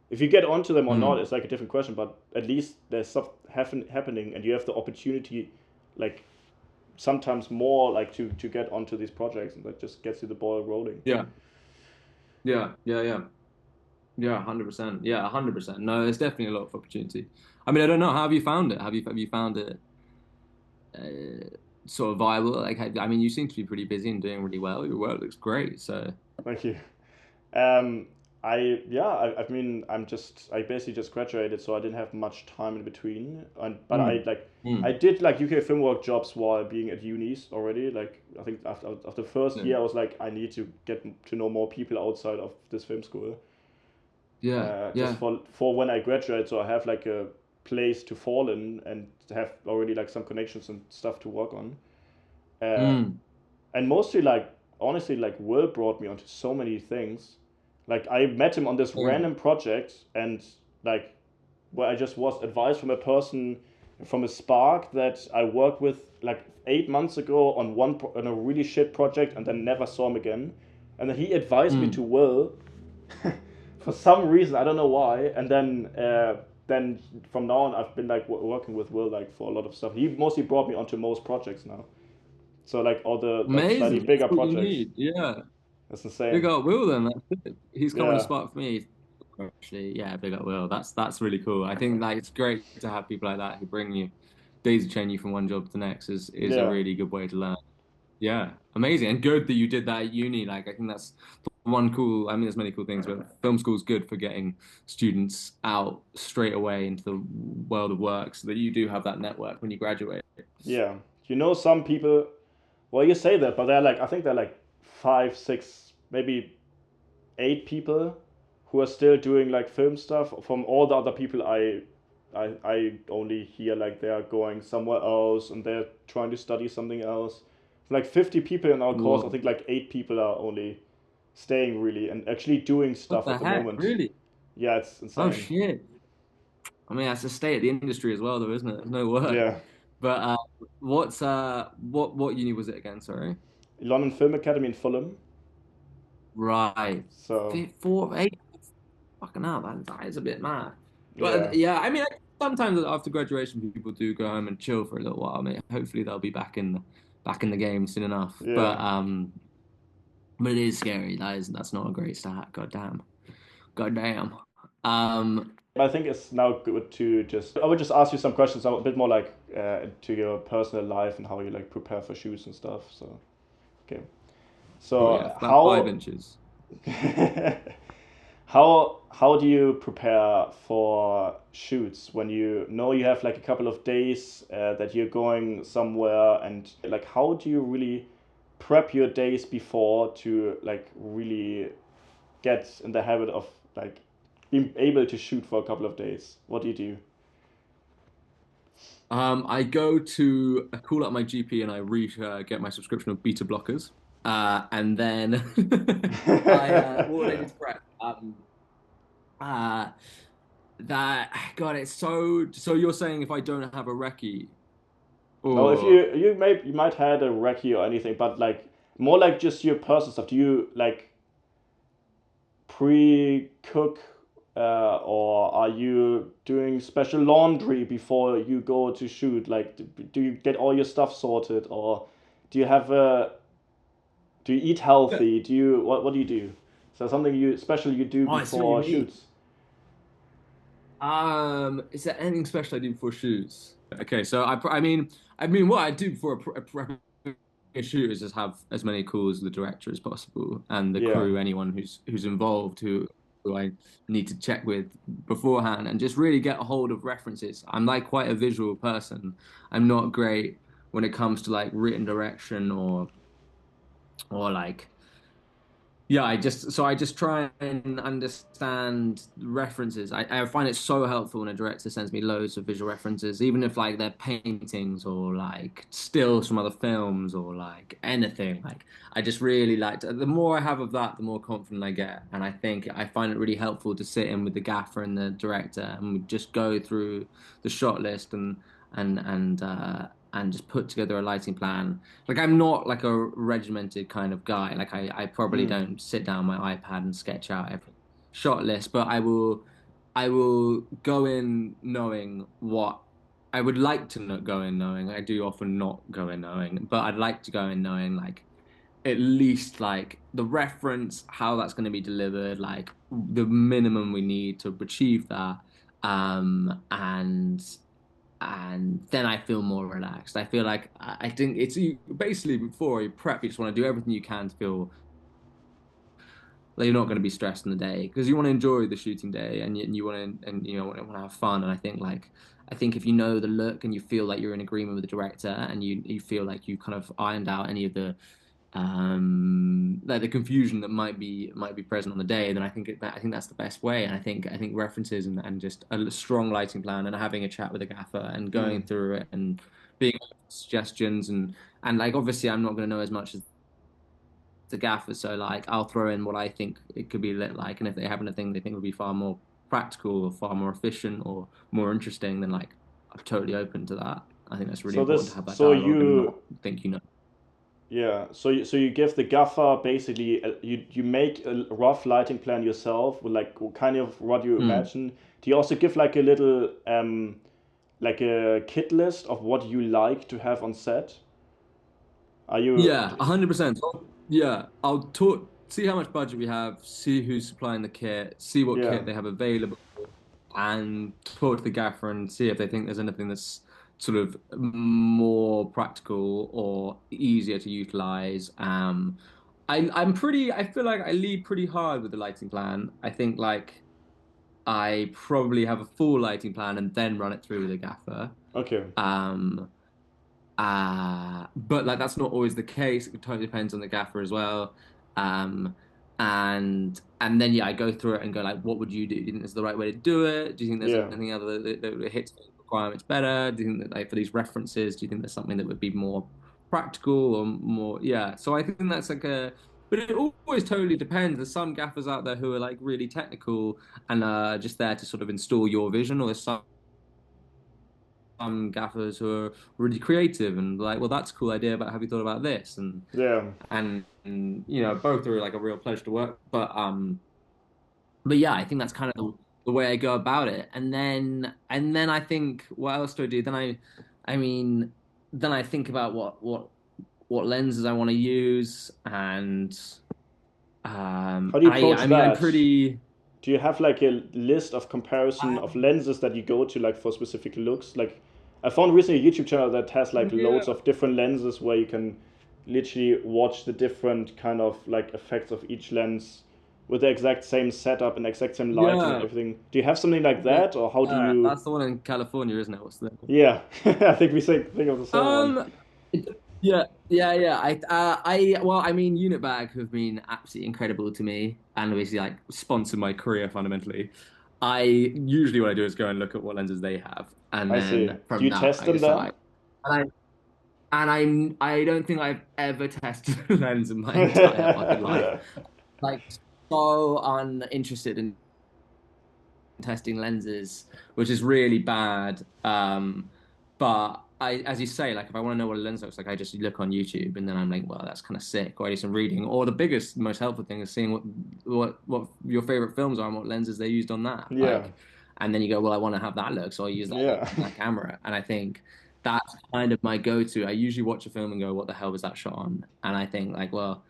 If you get onto them or not, Mm. it's like a different question. But at least there's stuff happening, and you have the opportunity, like sometimes more, like to get onto these projects, and that just gets you the ball rolling. Yeah, yeah, yeah, yeah, yeah, 100%. Yeah, 100%. No, there's definitely a lot of opportunity. I mean, I don't know. How have you found it? Have you found it sort of viable? Like, I mean, you seem to be pretty busy and doing really well. Your work looks great. So, Thank you. Um, I mean, I basically just graduated, so I didn't have much time in between. But mm, I mm, did like UK film work jobs while being at unis already. Like I think after the first yeah, year, I was like, I need to get to know more people outside of this film school. yeah, Just yeah. for when I graduate, so I have like a place to fall in and have already like some connections and stuff to work on. Uh, Mm, and mostly like honestly like Will brought me onto so many things. Like I met him on this yeah. random project, and like where I just was advised from a person from a Spark that I worked with like 8 months ago on on a really shit project, and then never saw him again. And then he advised me Mm. to Will for some reason, I don't know why. And then from now on I've been like working with Will like for a lot of stuff. He mostly brought me onto most projects now. So like all the like slightly Amazing. That's bigger what you projects. need. Yeah. That's Big insane. up Will then. That's it. He's come on a Yeah, spot for me. Actually, yeah, big up Will. That's really cool. I think like it's great to have people like that who bring you daisy chain you from one job to the next is a yeah, really good way to learn. Yeah, amazing and good that you did that at uni. Like I think that's one cool. I mean, there's many cool things, but film school's good for getting students out straight away into the world of work, so that you do have that network when you graduate. yeah. You know, some people. Well, you say that, but they're like I think they're like five, six, maybe 8 people who are still doing like film stuff. From all the other people, I only hear like they're going somewhere else and they're trying to study something else. Like 50 people in our course, I Whoa, think like 8 people are only staying really and actually doing what stuff the at the heck? moment. Really? Yeah, it's Oh insane. shit! I mean, that's the state of the industry as well, though, isn't it? There's no work. Yeah. But what uni was it again? Sorry. London Film Academy in Fulham. Right. So, 8. Fucking hell, that is a bit mad. yeah. But yeah, I mean, sometimes after graduation, people do go home and chill for a little while. I mean, hopefully they'll be back in the game soon enough. Yeah. But it is scary. That's not a great start. God damn. God damn. Um, I think it's now good to just. I would just ask you some questions, a bit more like to your personal life and how you like prepare for shoots and stuff. So, okay. oh yeah, So about 5 how inches. how do you prepare for shoots when you know you have like a couple of days that you're going somewhere, and like how do you really prep your days before to like really get in the habit of like being able to shoot for a couple of days? What do you do? I I call up my GP and I get my subscription of beta blockers. And then what would I do to prep? Uh, that God, it's so you're saying if I don't have a recce No, if or you might had a recce or anything, but like more like just your personal stuff. Do you like pre-cook, or are you doing special laundry before you go to shoot? Like, do you get all your stuff sorted, or do you have a do you eat healthy? Do you what do you do? So something you special you do oh, I see what you before mean. shoots? Is there anything special I do before shoots? Okay, so I mean, what I do before a shoot is just have as many calls with the director as possible and the Yeah. crew, anyone who's involved, who I need to check with beforehand, and just really get a hold of references. I'm like quite a visual person. I'm not great when it comes to like written direction or like yeah, I just try and understand references. I find it so helpful when a director sends me loads of visual references, even if like they're paintings or like stills from other films or like anything. Like I just really like the more I have of that, the more confident I get. And I think I find it really helpful to sit in with the gaffer and the director and we just go through the shot list and just put together a lighting plan. Like I'm not like a regimented kind of guy. Like I probably Mm. don't sit down my iPad and sketch out every shot list, but I will go in knowing what I would like to go in knowing. I do often not go in knowing, but I'd like to go in knowing like at least like the reference, how that's going to be delivered, like the minimum we need to achieve that. And then I feel more relaxed. I feel like I think it's basically before you prep, you just want to do everything you can to feel like you're not going to be stressed in the day because you want to enjoy the shooting day and you want to want to have fun. And I think if you know the look and you feel like you're in agreement with the director and you feel like you kind of ironed out any of the like the confusion that might be present on the day, then I think that's the best way. And I think references and just a strong lighting plan and having a chat with a gaffer and going Mm. through it and being open to suggestions and like obviously I'm not going to know as much as the gaffer, so like I'll throw in what I think it could be lit like, and if they have anything they think would be far more practical or far more efficient or more interesting, then like I'm totally open to that. I think that's really So important to this have that so dialogue and you not think you know. Yeah, so you give the gaffer basically you make a rough lighting plan yourself with like kind of what you Mm. imagine. Do you also give like a little like a kit list of what you like to have on set? Are you Yeah, 100%. Yeah, I'll talk, see how much budget we have, see who's supplying the kit, see what yeah, kit they have available, and talk to the gaffer and see if they think there's anything that's sort of more practical or easier to utilize. I feel like I lead pretty hard with the lighting plan. I think like I probably have a full lighting plan and then run it through with a gaffer. okay. Um, but like that's not always the case. It totally depends on the gaffer as well. Um, and then yeah, I go through it and go like, what would you do? Do you think this is the right way to do it? Do you think there's Yeah. anything other that hits the requirements better? Do you think that like for these references, do you think there's something that would be more practical or more? Yeah. So I think that's like but it always totally depends. There's some gaffers out there who are like really technical and just there to sort of install your vision, or there's some gaffers who are really creative and like, well, that's a cool idea, but have you thought about this? Yeah. And both are like a real pleasure to work. But yeah, I think that's kind of the way I go about it. And then I think what else do I do? I mean, then I think about what lenses I want to use, and How do you approach I mean, I'm that? pretty. Do you have like a list of comparison of Um, lenses that you go to like for specific looks? Like I found recently a YouTube channel that has like loads yeah, of different lenses where you can literally watch the different kind of like effects of each lens with the exact same setup and exact same lighting and yeah, everything. Do you have something like yeah. that, or how do you? That's the one in California, isn't it? What's the Yeah, I think we think of the same one. Um, Yeah. Well, I mean, Unit Bag have been absolutely incredible to me, and obviously like sponsored my career fundamentally. I usually what I do is go and look at what lenses they have, and I see. then Do from you that test I them there? decide. And I don't think I've ever tested a lens in my entire fucking life. Like so uninterested in testing lenses, which is really bad. But as you say, like if I want to know what a lens looks like, I just look on YouTube, and then I'm like, well, that's kind of sick. Or I do some reading. Or the biggest, most helpful thing is seeing what your favorite films are and what lenses they used on that. Yeah, Like, and then you go, well, I want to have that look, so I'll use that lens yeah. and that camera. And I think that's kind of my go-to. I usually watch a film and go, what the hell was that shot on? And I think like, well,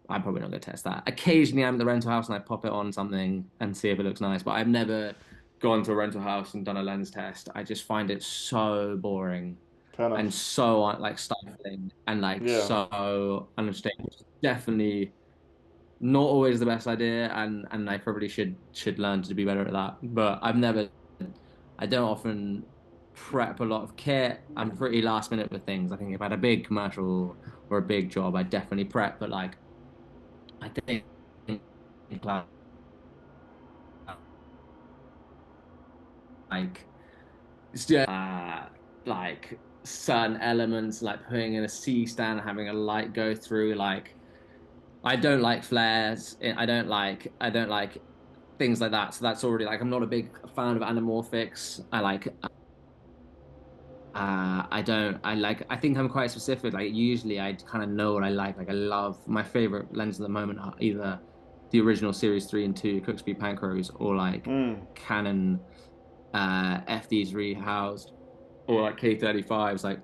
I'm probably not going to test that. Occasionally, I'm at the rental house and I pop it on something and see if it looks nice. But I've never gone to a rental house and done a lens test. I just find it so boring Fair enough. and so like stifling and like Yeah. so unstable. Definitely not always the best idea, and I probably should learn to be better at that. But I don't often prep a lot of kit. I'm pretty last minute with things. I think if I had a big commercial or a big job, I definitely prep. But like I think like it's just like certain elements like putting in a C stand, having a light go through. Like I don't like flares. I don't like things like that. So that's already like I'm not a big fan of anamorphics. I think I'm quite specific. Like usually I kind of know what I like. Like I love my favorite lenses at the moment are either the original Series 3 and 2 Cooksby Panchros or like Mm. Canon FDs rehoused or like K35s. Like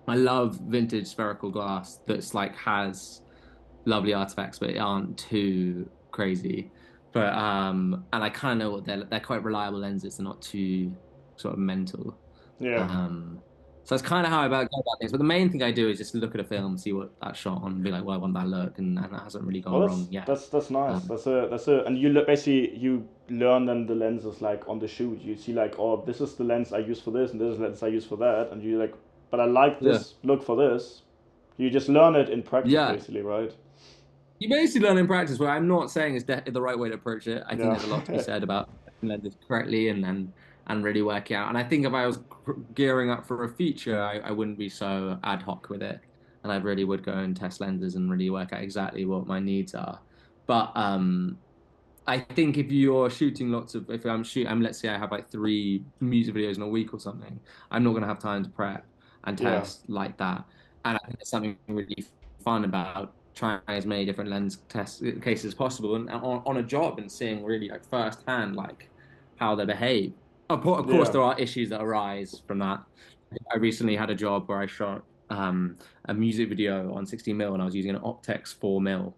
I love vintage spherical glass that's like has lovely artifacts, but it aren't too crazy. But and I kind of know what they're quite reliable lenses. They're not too sort of mental. Yeah. Um, so that's kind of how I go about things. But the main thing I do is just look at a film, see what that shot on, and be like, well, I want that look, and that hasn't really Well, gone wrong yet. that's nice. Um, And you basically you learn then the lenses like on the shoot. You see like, oh, this is the lens I use for this, and this is the lens I use for that, and you like, but I like yeah, this look for this. You just learn it in practice, yeah. basically, right? You basically learn in practice. What I'm not saying is the right way to approach it. I think Yeah. there's a lot to be said about lenses correctly and really working out. And I think if I was gearing up for a feature, I wouldn't be so ad hoc with it, and I really would go and test lenses and really work out exactly what my needs are. But I think if you're shooting lots of, if I'm shoot, I'm let's say I have like 3 music videos in a week or something, I'm not going to have time to prep and Yeah. test like that. And I think there's something really fun about trying as many different lens test cases as possible and on a job and seeing really like firsthand like how they behave. Of course, Yeah. there are issues that arise from that. I recently had a job where I shot a music video on 16 mil and I was using an Optex 4 mil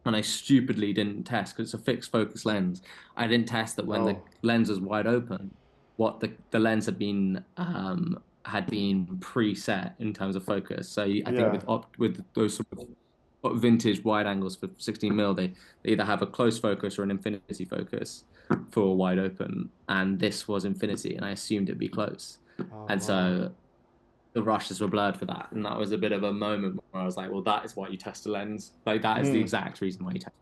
and I stupidly didn't test because it's a fixed focus lens. I didn't test that when the Oh. lens was wide open, what the lens had been preset in terms of focus. So I think Yeah. with those sort of vintage wide angles for 16 mil, they either have a close focus or an infinity focus for wide open, and this was infinity, and I assumed it'd be close, Oh and wow. so the rushes were blurred for that. And that was a bit of a moment where I was like, well, that is why you test a lens. Like that is the Hmm. exact reason why you test.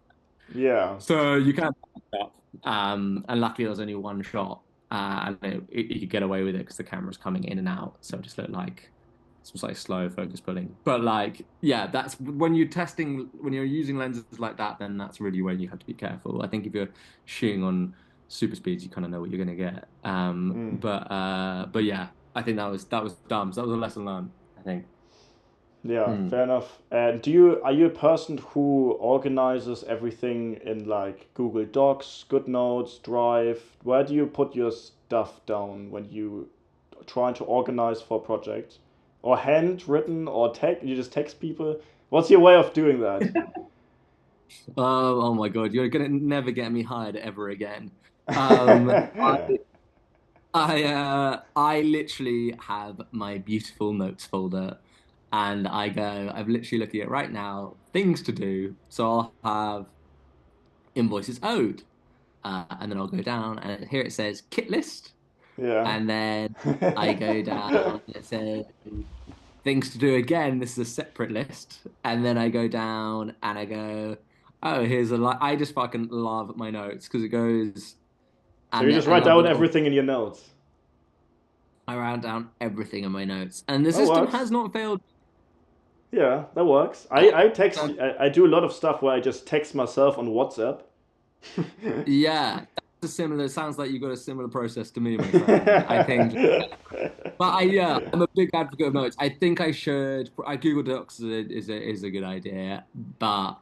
Yeah. So you can up. And luckily there was only one shot. And you could get away with it because the camera was coming in and out. So it just looked like some like slow focus pulling. But like, yeah, that's when you're testing, when you're using lenses like that, then that's really where you have to be careful. I think if you're shooting on super speeds, you kind of know what you're going to get. Hmm. But yeah, I think that was dumb. So that was a lesson learned, I think. Yeah, Mm. fair enough. And do you are you a person who organizes everything in like Google Docs, GoodNotes, Drive? Where do you put your stuff down when you trying to organize for a project? Or handwritten or text? You just text people? What's your way of doing that? Oh my God, you're gonna never get me hired ever again. I literally have my beautiful notes folder, and I go. I'm literally looking at right now things to do. So I'll have invoices owed, and then I'll go down, and here it says kit list, Yeah. and then I go down. And it says things to do again. This is a separate list, and then I go down and I go, oh, here's a like. I just fucking love my notes because it goes, So you and just I write love a down little. everything in your notes. I write down everything in my notes, and the That system works. has not failed. Yeah, that works. I text. I do a lot of stuff where I just text myself on WhatsApp. Yeah, that's a similar. Sounds like you got a similar process to me, my friend. I think, but yeah, I'm a big advocate of notes. I think I should. I Google Docs is a good idea, but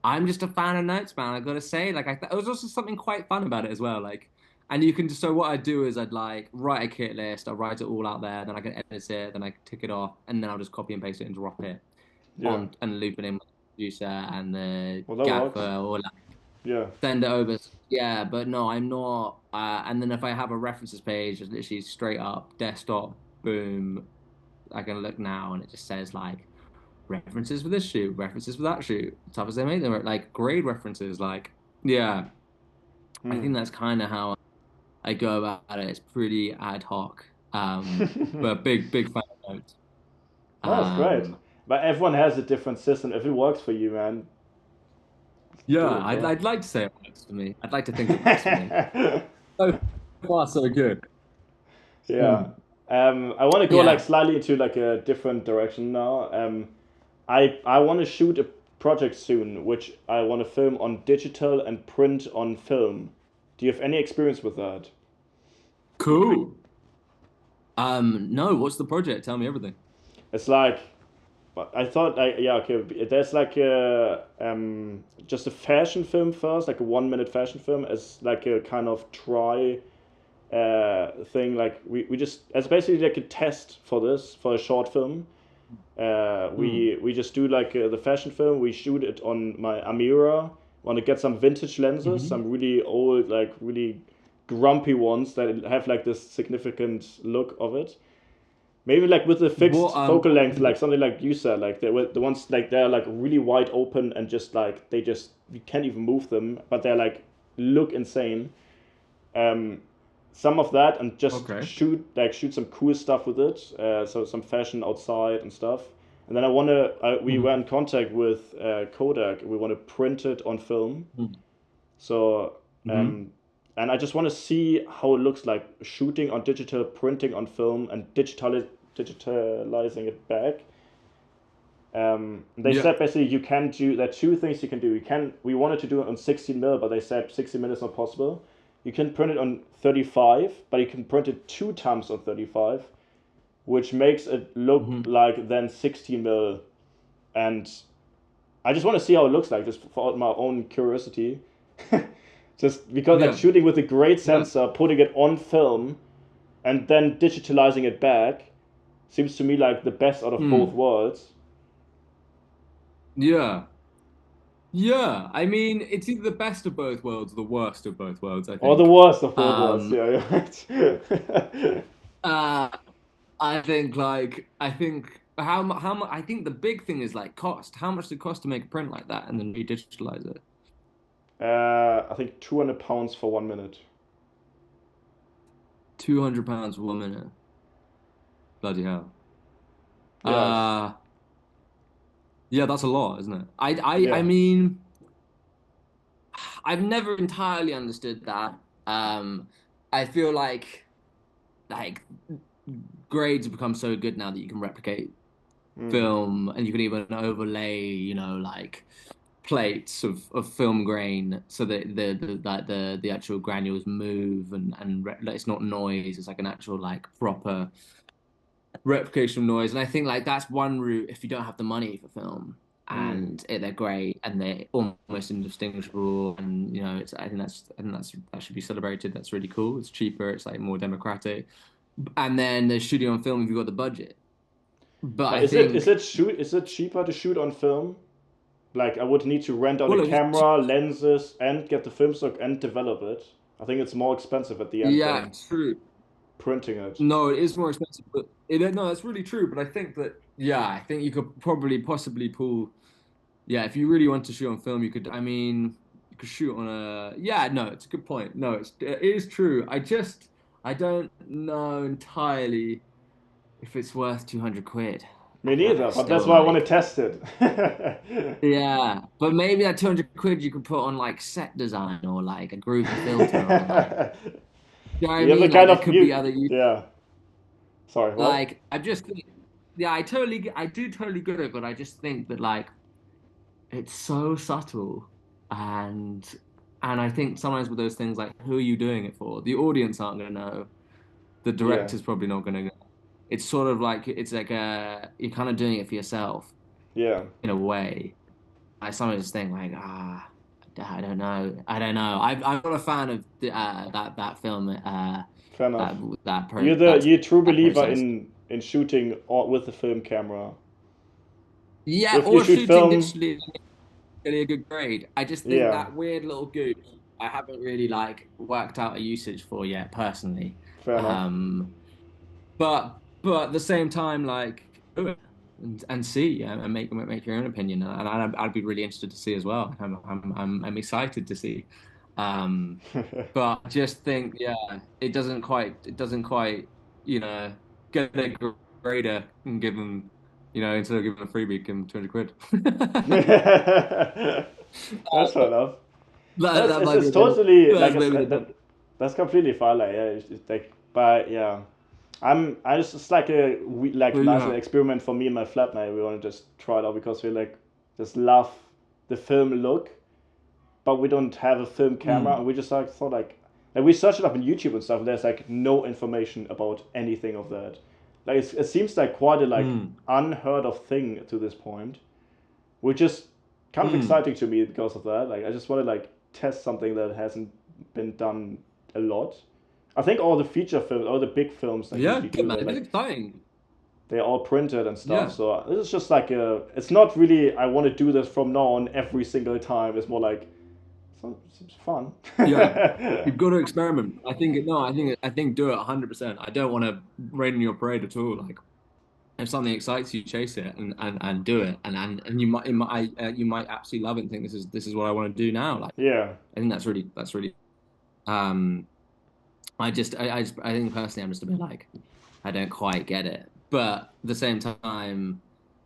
I'm just a fan of notes, man. I gotta say, like, there was also something quite fun about it as well. Like, and you can just so what I do is I'd like write a kit list. I write it all out there, then I can edit it, then I can tick it off, and then I'll just copy and paste it and drop it Yeah. on and loop it in with the producer and the Well, that gaffer works. or Yeah. send it over. Yeah, but no, I'm not. And then if I have a references page, it's literally straight up desktop, boom. I can look now, and it just says like references for this shoot, references for that shoot, tough as they make them, like grade references. Like, yeah, I Hmm. think that's kind of how I go about it. It's pretty ad hoc, but big fan of notes. Oh, that's great. Um, But everyone has a different system. If it works for you, man, do yeah, it, I'd bro. I'd like to say it works for me. I'd like to think it works for me. So far, so good. Yeah. Hmm. I want to go like Yeah. slightly into like a different direction now. I want to shoot a project soon, which I want to film on digital and print on film. Do you have any experience with that? Cool. No, what's the project? Tell me everything. It's like, I thought like yeah okay. There's like a just a fashion film first, like a 1 minute fashion film, as like a kind of try thing. Like we just as basically like a test for this for a short film. Hmm. We just do like the fashion film. We shoot it on my Amira. Want to get some vintage lenses, Hmm. some really old, like really grumpy ones that have like this significant look of it. Maybe like with the What fixed focal length, is like it? something like you said, like they were the ones like they're like really wide open and just like they just you can't even move them, but they're like look insane. Um, some of that and just Okay. shoot some cool stuff with it. So some fashion outside and stuff. And then we were Hmm. in contact with Kodak. We want to print it on film. So Hmm. um, and I just want to see how it looks like shooting on digital, printing on film, and digitalizing it back. They Yeah. said basically you can do there are two things you can do. We wanted to do it on 16 mil, but they said 16 mil is not possible. You can print it on 35, but you can print it two times on 35, which makes it look Hmm. like then 16 mil. And I just want to see how it looks like, just for my own curiosity. Just because like Yeah. shooting with a great Yeah. sensor, putting it on film, and then digitalizing it back seems to me like the best out of both Hmm. worlds. Yeah. Yeah. I mean, it's either the best of both worlds or the worst of both worlds, I Or the think. worst of both worlds. Um, Yeah, you're right. uh, I think how much I think the big thing is like cost. How much does it cost to make a print like that and then re-digitalize it? I think 200 pounds for 1 minute. £200 for 1 minute. Bloody hell. Yes. Uh yeah, that's a lot, isn't it? I Yeah. mean, I've never entirely understood that. Um, I feel like grades have become so good now that you can replicate Mm. film and you can even overlay, like plates of film grain so that the actual granules move and like, it's not noise, it's like an actual like proper replication of noise. And I think like that's one route if you don't have the money for film. Mm. And they're great and they're almost indistinguishable. And it's I think that should be celebrated. That's really cool. It's cheaper. It's like more democratic. And then there's shooting on film if you've got the budget. But But I think is it cheaper to shoot on film? Like I would need to rent out a well, camera, lenses, and get the film stock and develop it. I think it's more expensive at the end yeah, than true. printing it. No, it is more expensive, but no, that's really true. But I think that yeah, I think you could probably possibly pull. Yeah, if you really want to shoot on film, you could. I mean, you could shoot on a. Yeah, no, it's a good point. No, it is true. I don't know entirely. if it's worth 200 quid. Me neither, but Still that's why I want to like, test it. yeah, but maybe that 200 quid you could put on like set design or like a groovy filter or like, you know what I You have the mean? Like kind there of could be you, other use. yeah. Sorry, what? Like I just think, yeah, I do totally get it, but I just think that like it's so subtle, and I think sometimes with those things like who are you doing it for? The audience aren't gonna know. The Yeah, director's probably not gonna know. It's sort of like it's like you're kind of doing it for yourself yeah. in a way. I sometimes just think like I don't know. I don't know. I'm not a fan of that film Fair enough. that that pro You're the that you true that believer process. in shooting with the film camera. Yeah, If you or shoot shooting film, digitally is really a good grade. I just think yeah, that weird little goop I haven't really like worked out a usage for yet personally. fair enough. Um, but at the same time, like do it and see and make your own opinion. And I'd be really interested to see as well. I'm excited to see. Um, but I just think, yeah, it doesn't quite, you know, get a grader and give them, instead of giving them a freebie, give them 200 quid. That's fair enough. That's That might be it's a bit. totally like That's maybe the that. That's completely fine. Like yeah, it's like but yeah, I just it's like a like but nice yeah. little experiment for me and my flatmate. We want to just try it out because we like just love the film look, but we don't have a film camera, and Mm, we just like thought like we searched it up on YouTube and stuff. And there's like no information about anything of that. Like it seems like quite a like mm, unheard of thing to this point, which is kind of mm. exciting to me because of that. Like I just want to like test something that hasn't been done a lot. I think all the feature films, all the big films that Yeah, usually good do man. that, It is like exciting. they're all printed and stuff. Yeah, So this is just like a. It's not really. I want to do this from now on every single time. It's more like it's fun. yeah. You've got to experiment. I think do it 100%. I don't want to rain on your parade at all. Like if something excites you, chase it and do it. And you might absolutely love it and think this is what I want to do now. Like Yeah, I think that's really um I think personally I'm just a bit like I don't quite get it. But at the same time,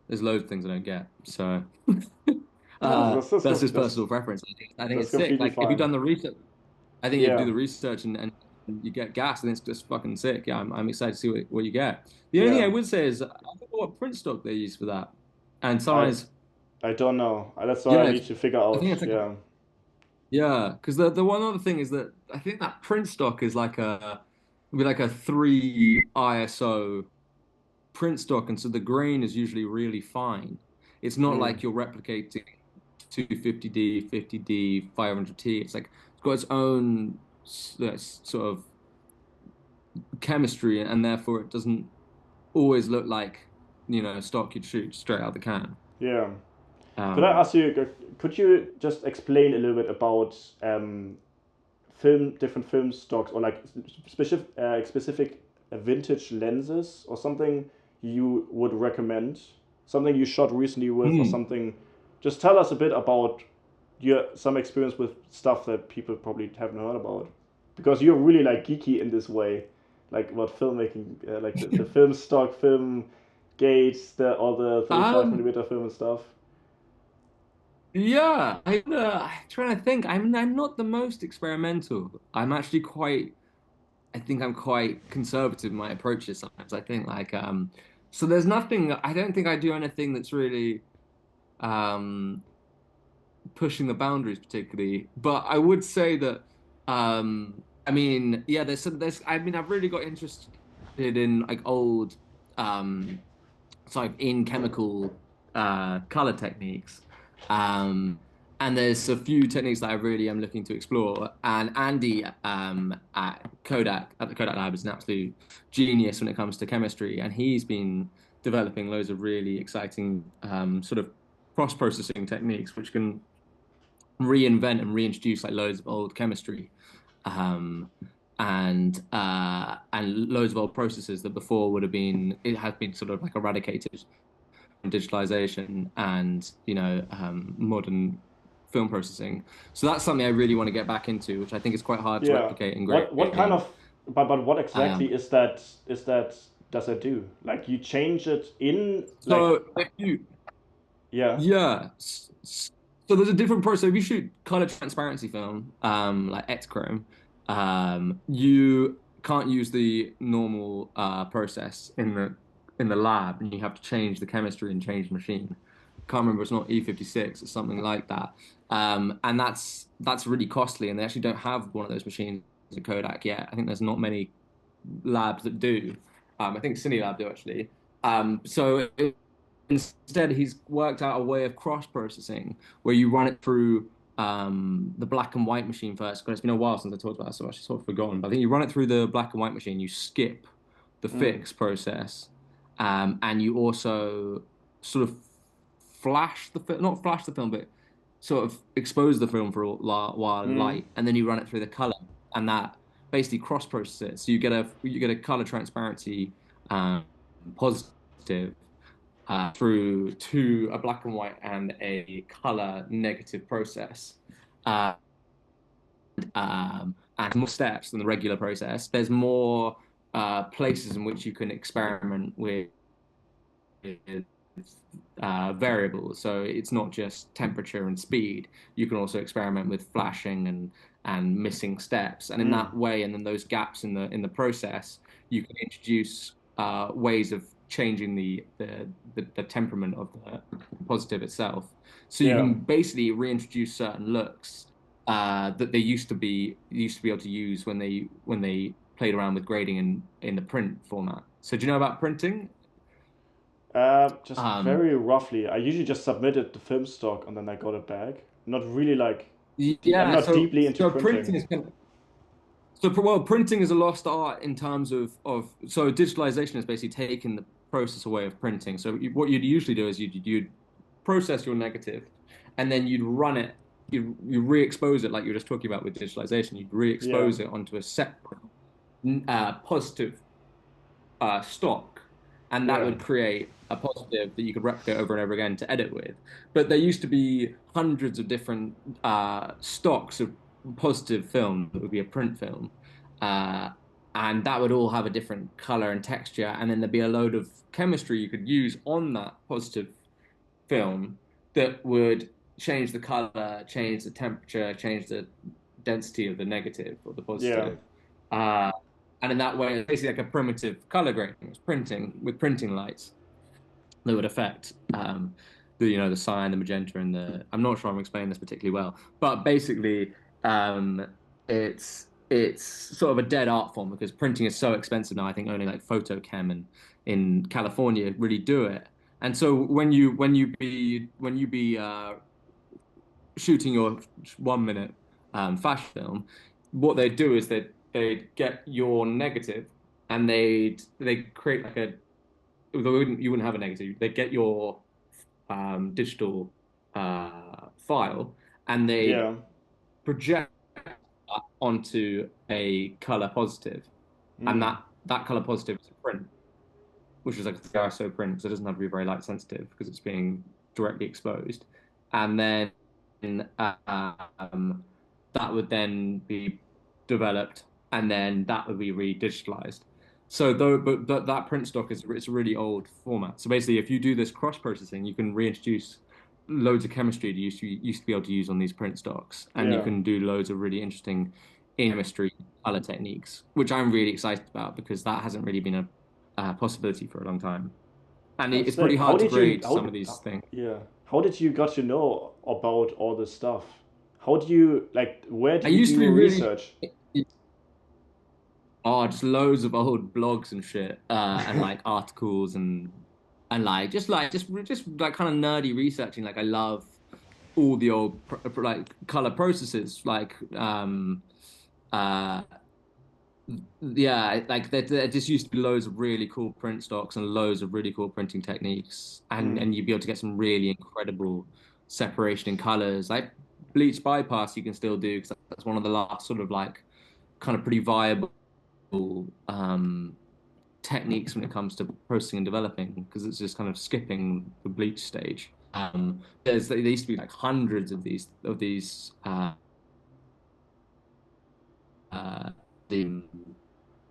there's loads of things I don't get. So no, that's just personal preference. I think that's it's sick. completely Like if you've fine. done the research, I think if you do Yeah, the research and you get gas, then it's just fucking sick. Yeah, I'm excited to see what you get. The only thing yeah. I would say is I don't know what print stock they use for that. And I sometimes, I don't know. That's what I yeah, need to figure I out. think it's like Yeah. yeah, because the one other thing is that I think that print stock is like a 3 ISO print stock, and so the grain is usually really fine. It's not Mm. like you're replicating 250D, 50D, 500T. It's got its own sort of chemistry, and therefore it doesn't always look like stock you'd shoot straight out the can. Yeah. Could I Um, ask you? Could you just explain a little bit about different film stocks, or like specific vintage lenses, or something you would recommend? Something you shot recently with, or hmm. something. Just tell us a bit about your some experience with stuff that people probably haven't heard about, because you're really like geeky in this way, like what filmmaking, like the film stock, film gates, the all the 35 um, millimeter film and stuff. yeah, I'm trying to think. I'm not the most experimental. I think I'm quite conservative in my approaches sometimes. I think so there's nothing. I don't think I do anything that's really um pushing the boundaries particularly. But I would say that I mean, yeah, there's I mean I've really got interested in like old um sort of in chemical color techniques. Um and there's a few techniques that I really am looking to explore. And Andy at the Kodak Lab is an absolute genius when it comes to chemistry, and he's been developing loads of really exciting sort of cross-processing techniques which can reinvent and reintroduce like loads of old chemistry um, and loads of old processes that before would have been it has been sort of like eradicated from digitalization and modern film processing. So that's something I really want to get back into, which I think is quite hard to Yeah. replicate in What kind grain. of but what exactly Um, is that does that do? Like you change it in like So if you yeah. Yeah. So there's a different process. If you shoot color transparency film, like X-Chrome, you can't use the normal process in the lab, and you have to change the chemistry and change the machine. Can't remember. It's not E56. It's something like that. And that's really costly, and they actually don't have one of those machines at Kodak yet. I think there's not many labs that do. I think Cine Lab do actually. So instead, he's worked out a way of cross processing where you run it through the black and white machine first. Because it's been a while since I talked about it, so I actually sort of forgotten. But I think you run it through the black and white machine, you skip the Mm. fix process, and you also sort of flash the film, not flash the film, but sort of expose the film for a while in Mm. light, and then you run it through the color, and that basically cross processes it. So you get a color transparency positive through to a black and white and a color negative process. Uh, and more steps than the regular process. There's more places in which you can experiment with variables. So it's not just temperature and speed. You can also experiment with flashing and missing steps. And in Mm. that way, and then those gaps in the process, you can introduce ways of changing the temperament of the positive itself. So you Yeah. can basically reintroduce certain looks that they used to be able to use when they played around with grading in the print format. So do you know about printing? Just Um, very roughly. I usually just submitted the film stock and then I got it back. Not really like I'm Yeah, not deeply into so printing. printing is kind of, well, printing is a lost art in terms of so digitalization is basically taking the process away of printing. So what you'd usually do is you'd process your negative, and then you'd run it, you re-expose it like you were just talking about with digitalization. You'd Yeah. re-expose it onto a separate positive stock, and that Yeah. would create a positive that you could replicate over and over again to edit with. But there used to be hundreds of different stocks of positive film that would be a print film. Uh, and that would all have a different color and texture. And then there'd be a load of chemistry you could use on that positive film that would change the color, change the temperature, change the density of the negative or the Yeah. positive. Uh, and in that way, it's basically like a primitive color grading. It's printing with printing lights that would affect the cyan, the magenta, and the. I'm not sure I'm explaining this particularly well, but basically, um, it's sort of a dead art form because printing is so expensive now. I think only like Photochem and in California really do it. And so when you be shooting your 1 minute flash film, what they do is they get your negative and they create like a you wouldn't have a negative. They get your digital file and they'd Yeah. project that onto a color positive, and Mm. that color positive is a print, which is like the ISO print, so it doesn't have to be very light sensitive because it's being directly exposed, and then that would then be developed, and then that would be re-digitalized. So though, but that print stock is it's a really old format. So basically, if you do this cross processing, you can reintroduce loads of chemistry that used to be able to use on these print stocks, and you Yeah. can do loads of really interesting chemistry color techniques, which I'm really excited about because that hasn't really been a possibility for a long time. And That's it's pretty sick. How hard to did you grade some of these things. yeah. How did you got to know about all this stuff? How do you like where do I you do used to be your really, research? just loads of old blogs and shit, and like articles and like just like kind of nerdy researching. Like I love all the old like color processes, like uh, yeah, like there just used to be loads of really cool print stocks and loads of really cool printing techniques, Mm. and you'd be able to get some really incredible separation in colors. Like bleach bypass, you can still do because that's one of the last sort of like kind of pretty viable um, techniques when it comes to processing and developing because it's just kind of skipping the bleach stage. There used to be like hundreds of these uh, the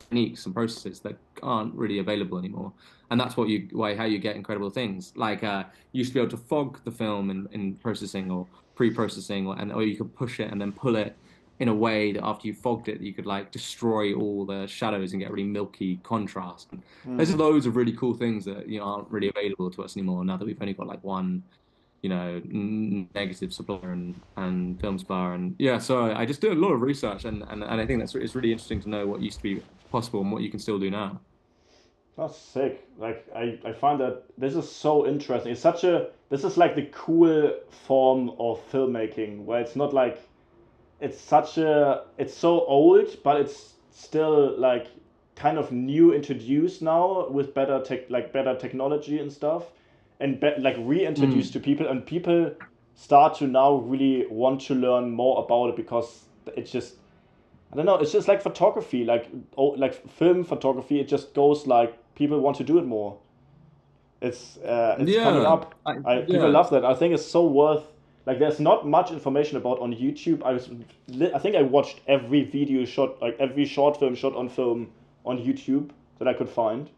techniques and processes that aren't really available anymore. And that's how you get incredible things. Like you used to be able to fog the film in processing or pre-processing, or you could push it and then pull it in a way that after you fogged it, you could like destroy all the shadows and get really milky contrast. And there's Mm. loads of really cool things that aren't really available to us anymore now that we've only got like one negative supplier and film supplier. And yeah, so I just did a lot of research, and I think it's really interesting to know what used to be possible and what you can still do now. That's sick. Like I find that this is so interesting. This is like the cool form of filmmaking where it's not like it's so old, but it's still like kind of new introduced now with better technology and stuff, and like reintroduced Mm. to people, and people start to now really want to learn more about it because it's just I don't know. It's just like photography, like film photography. It just goes like people want to do it more. It's coming Yeah, up. People yeah. love that. I think it's so worth. Like there's not much information about on YouTube. I think I watched every video shot, like every short film shot on film on YouTube that I could find.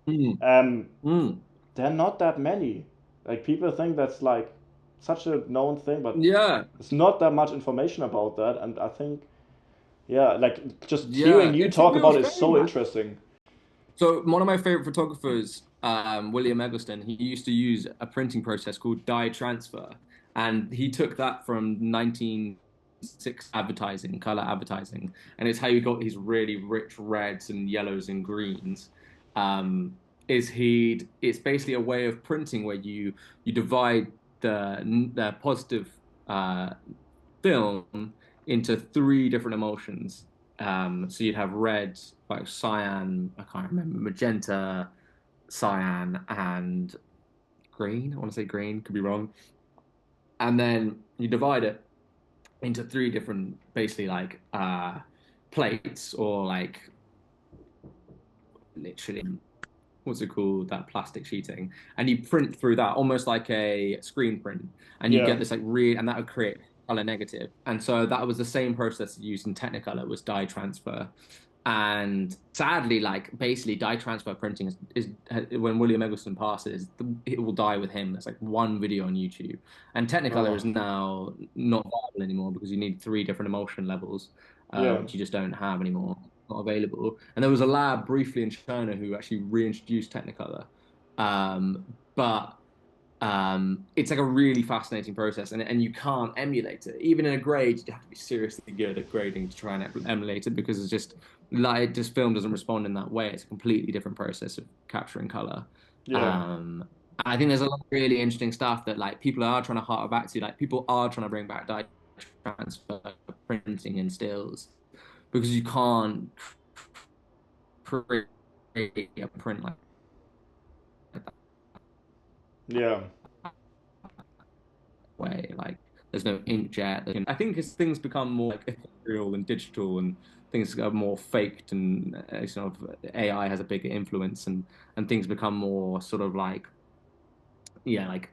Mm. Um, Mm. there are not that many. Like people think that's like such a known thing, but Yeah, it's not that much information about that. And I think, yeah, like just hearing yeah. you It's a talk real about it is shame, so man. interesting. So one of my favorite photographers, William Eggleston, he used to use a printing process called dye transfer, and he took that from 1906 advertising, color advertising, and it's how you got these really rich reds and yellows and greens. Um, it's basically a way of printing where you divide the positive uh, film into three different emulsions. So you'd have red, like cyan, I can't remember, magenta, cyan, and green. I want to say green, could be wrong. And then you divide it into three different, basically like plates or like literally, what's it called? That plastic sheeting, and you print through that almost like a screen print, and you Yeah. get this like real, and that would create color negative. And so that was the same process used in Technicolor was dye transfer. And sadly, like basically, dye transfer printing is when William Eggleston passes, it will die with him. There's like one video on YouTube, and Technicolor Oh, is now not viable anymore because you need three different emulsion levels, yeah. which you just don't have anymore, not available. And there was a lab briefly in China who actually reintroduced Technicolor, but it's like a really fascinating process, and you can't emulate it. Even in a grade, you have to be seriously good at grading to try and emulate it because it's just like just film doesn't respond in that way. It's a completely different process of capturing color. Yeah. Um, I think there's a lot of really interesting stuff that like people are trying to hark back to. Like people are trying to bring back dye transfer printing in stills because you can't create a print like that Yeah. way. Like there's no inkjet. I think as things become more like ethereal and digital and things are more faked and sort of AI has a bigger influence and things become more sort of like yeah like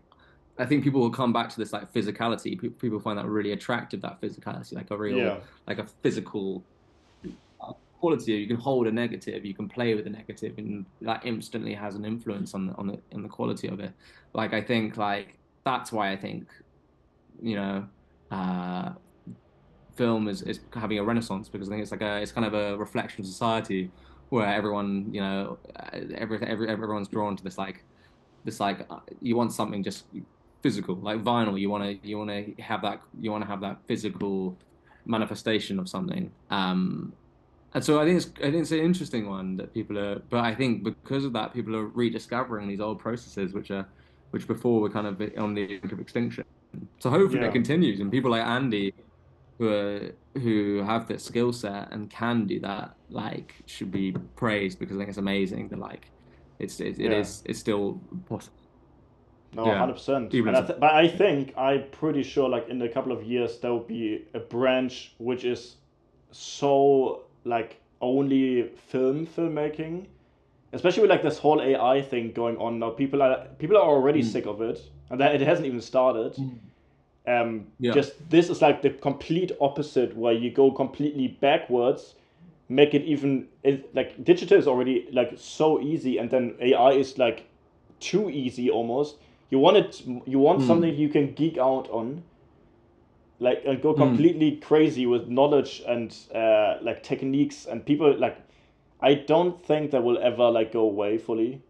I think people will come back to this like physicality. People find that really attractive, that physicality, like a real Yeah. like a physical quality. You can hold a negative, you can play with a negative, and that instantly has an influence on the quality of it. Like I think like that's why I think you know, uh, film is having a renaissance because I think it's kind of a reflection of society where everyone, everyone's drawn to this like you want something just physical, like vinyl. You want to have that physical manifestation of something. And so I think it's an interesting one that people are, but I think because of that, people are rediscovering these old processes which before were kind of on the brink of extinction. So hopefully it Yeah. continues, and people like Andy who have this skill set and can do that, like should be praised because I think it's amazing that like Yeah. it's still possible. No, Yeah, 100%. even And if but I think I'm pretty sure like in a couple of years there will be a branch which is so like only filmmaking, especially with like this whole AI thing going on now. People are already mm, sick of it, and that it hasn't even started. mm, yeah, Just this is like the complete opposite, where you go completely backwards, make it even like digital is already like so easy, and then AI is like too easy almost. You want Mm, something you can geek out on, like, and go mm, completely crazy with knowledge and like techniques, and people like, I don't think that will ever like go away fully.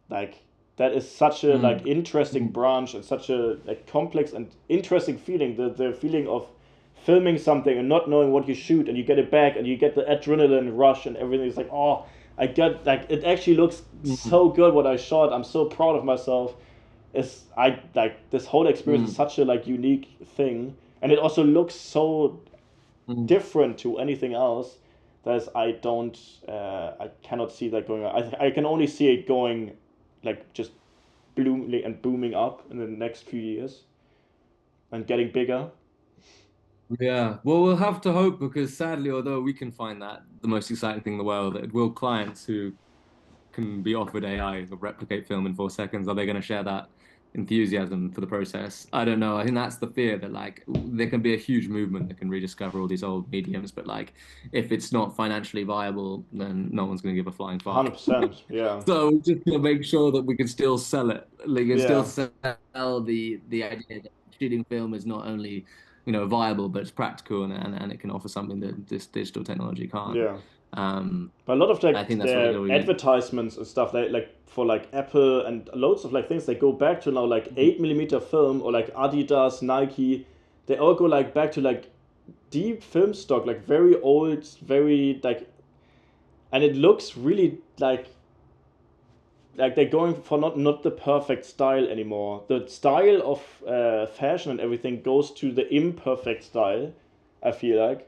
Like, that is such a like mm, interesting mm, branch and such a like complex and interesting feeling. The feeling of filming something and not knowing what you shoot, and you get it back and you get the adrenaline rush and everything. It's like, oh, I get like, it actually looks mm, so good what I shot. I'm so proud of myself. Is I like this whole experience is mm, such a like unique thing, and it also looks so mm. different to anything else. That is, I cannot see that going on. I can only see it going like just blooming and booming up in the next few years and getting bigger. Yeah, well, we'll have to hope because sadly, although we can find that the most exciting thing in the world, it will clients who can be offered AI to replicate film in 4 seconds. Are they going to share that enthusiasm for the process? I don't know. I think that's the fear that like there can be a huge movement that can rediscover all these old mediums, but like if it's not financially viable, then no one's going to give a flying fuck. 100%. Yeah. So we just got to make sure that we can still sell it. Like, can still Yeah. sell the idea that shooting film is not only, viable, but it's practical and it can offer something that this digital technology can't. Yeah. Um, But a lot of I like think that's what the we. advertisements and stuff, they like for like Apple and loads of like things, they go back to now like 8 millimeter film, or like Adidas, Nike. They all go like back to like deep film stock, like very old, very like, and it looks really like they're going for not the perfect style anymore. The style of fashion and everything goes to the imperfect style, I feel like,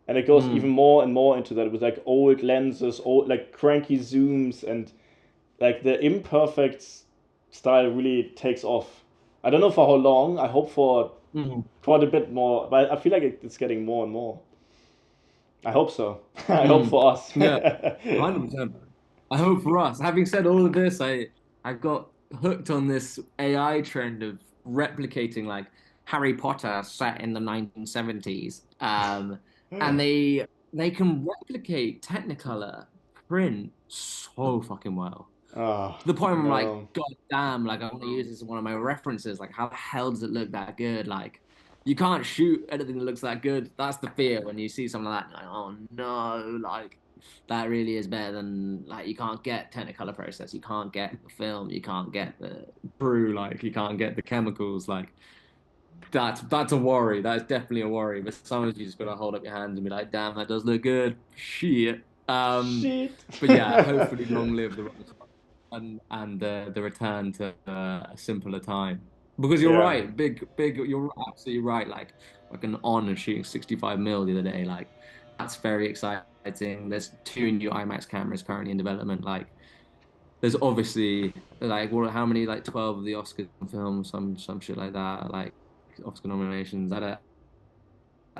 and it goes even Mm. more and more into that with like old lenses, old like cranky zooms, and like the imperfect style really takes off. I don't know for how long. I hope for Mm. quite a bit more, but I feel like it's getting more and more. I hope so. I hope Mm. for us. Yeah, 100%. I hope for us. Having said all of this, I got hooked on this AI trend of replicating like Harry Potter set in the 1970s. And they can replicate Technicolor print so fucking well. Oh To the point where I'm like, no. God damn, like I want to use this as one of my references. Like, how the hell does it look that good? Like, you can't shoot anything that looks that good. That's the fear when you see something like that. Like, oh no, like that really is better than like you can't get Technicolor process, you can't get the film, you can't get the brew, like you can't get the chemicals. Like that's a worry. That's definitely a worry. But sometimes you just gotta hold up your hands and be like, damn, that does look good. Shit. Shit. But yeah, hopefully long live the Renaissance and the return to a simpler time. Because you're Yeah. right, big, you're absolutely right. Like an on and shooting 65 mil the other day, like that's very exciting. There's two new IMAX cameras currently in development. Like there's obviously like how many like 12 of the Oscar films, some shit like that, like Oscar nominations. I don't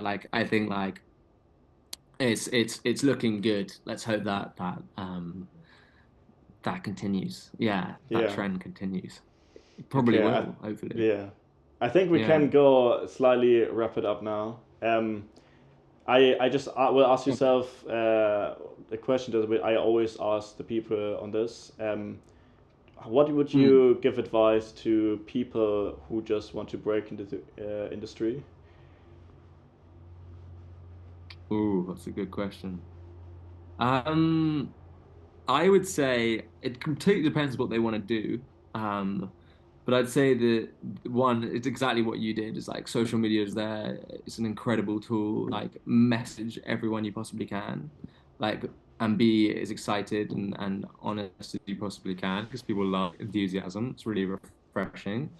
like. I think like it's looking good. Let's hope that continues. Yeah, that Yeah. trend continues. It probably Okay. will, hopefully. Yeah. I think we Yeah. can go slightly wrap it up now. I just will ask Okay. yourself a question that I always ask the people on this. What would Hmm. you give advice to people who just want to break into the industry? Ooh, that's a good question. Um, I would say it completely depends what they want to do. Um, but I'd say that one, it's exactly what you did. It's like social media is there. It's an incredible tool. Like message everyone you possibly can. Like and be as excited and honest as you possibly can because people love enthusiasm. It's really refreshing.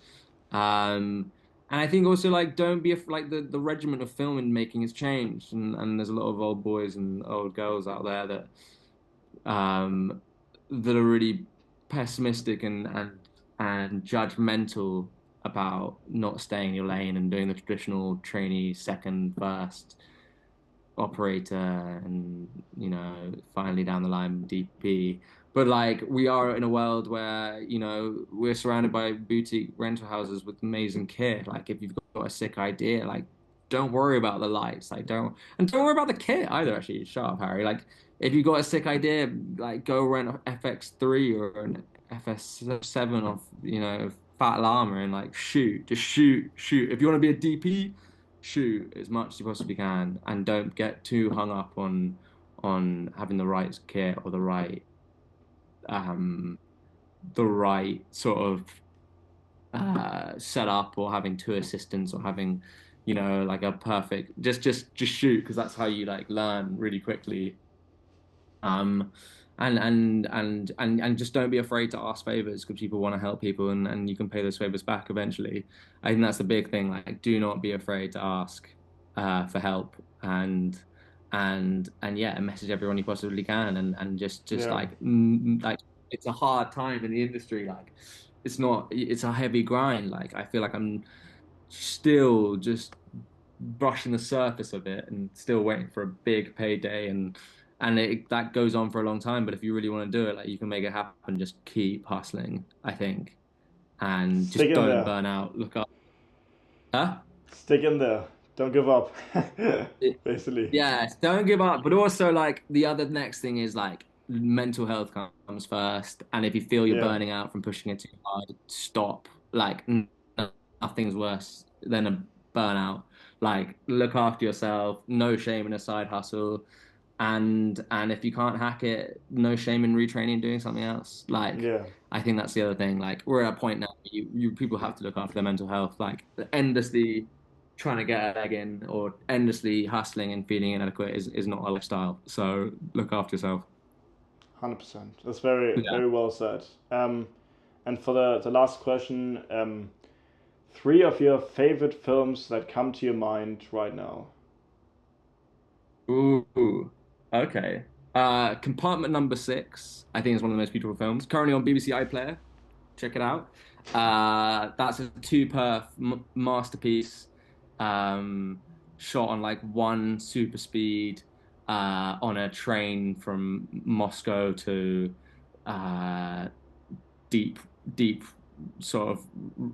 And I think also like don't be like the regiment of film making has changed and there's a lot of old boys and old girls out there um that are really pessimistic and judgmental about not staying in your lane and doing the traditional trainee second first operator and finally down the line DP. But like we are in a world where we're surrounded by boutique rental houses with amazing kit. Like if you've got a sick idea, like don't worry about the lights. Like don't worry about the kit either. Actually, shut up, Harry. Like if you got a sick idea, like go rent an FX3 or an FS7 of Fat Llama and like shoot, just shoot. If you want to be a DP, shoot as much as you possibly can, and don't get too hung up on having the right kit or um the right sort of set up, or having two assistants, or having like a perfect just shoot, because that's how you like learn really quickly. um and just don't be afraid to ask favors, because people want to help people, and you can pay those favors back eventually. I think that's the big thing. Like, do not be afraid to ask for help, and yeah, message everyone you possibly can, and just Yeah. like it's a hard time in the industry. Like, it's a heavy grind. Like, I feel like I'm still just brushing the surface of it, and still waiting for a big payday, and that goes on for a long time. But if you really want to do it, like, you can make it happen. Just keep hustling, I think, and Stick just in don't there. burn out. Look up. Huh? Stick in there. Don't give up. It- Basically. yeah, don't give up. But also, like, the other next thing is like mental health comes first. And if you feel you're Yeah. burning out from pushing it too hard, stop. Like, nothing's worse than a burnout. Like, look after yourself. No shame in a side hustle. And if you can't hack it, no shame in retraining, doing something else. Like, Yeah. I think that's the other thing. Like, we're at a point now where you people have to look after their mental health. Like, endlessly trying to get a leg in, or endlessly hustling and feeling inadequate is not a lifestyle. So look after yourself. 100%. That's very, Yeah. very well said. And for the last question, three of your favorite films that come to your mind right now. Ooh. Okay. Compartment Number Six, I think, is one of the most beautiful films. Currently on BBC iPlayer. Check it out. That's a masterpiece. Um, Shot on like one super speed, on a train from Moscow to uh, deep, deep sort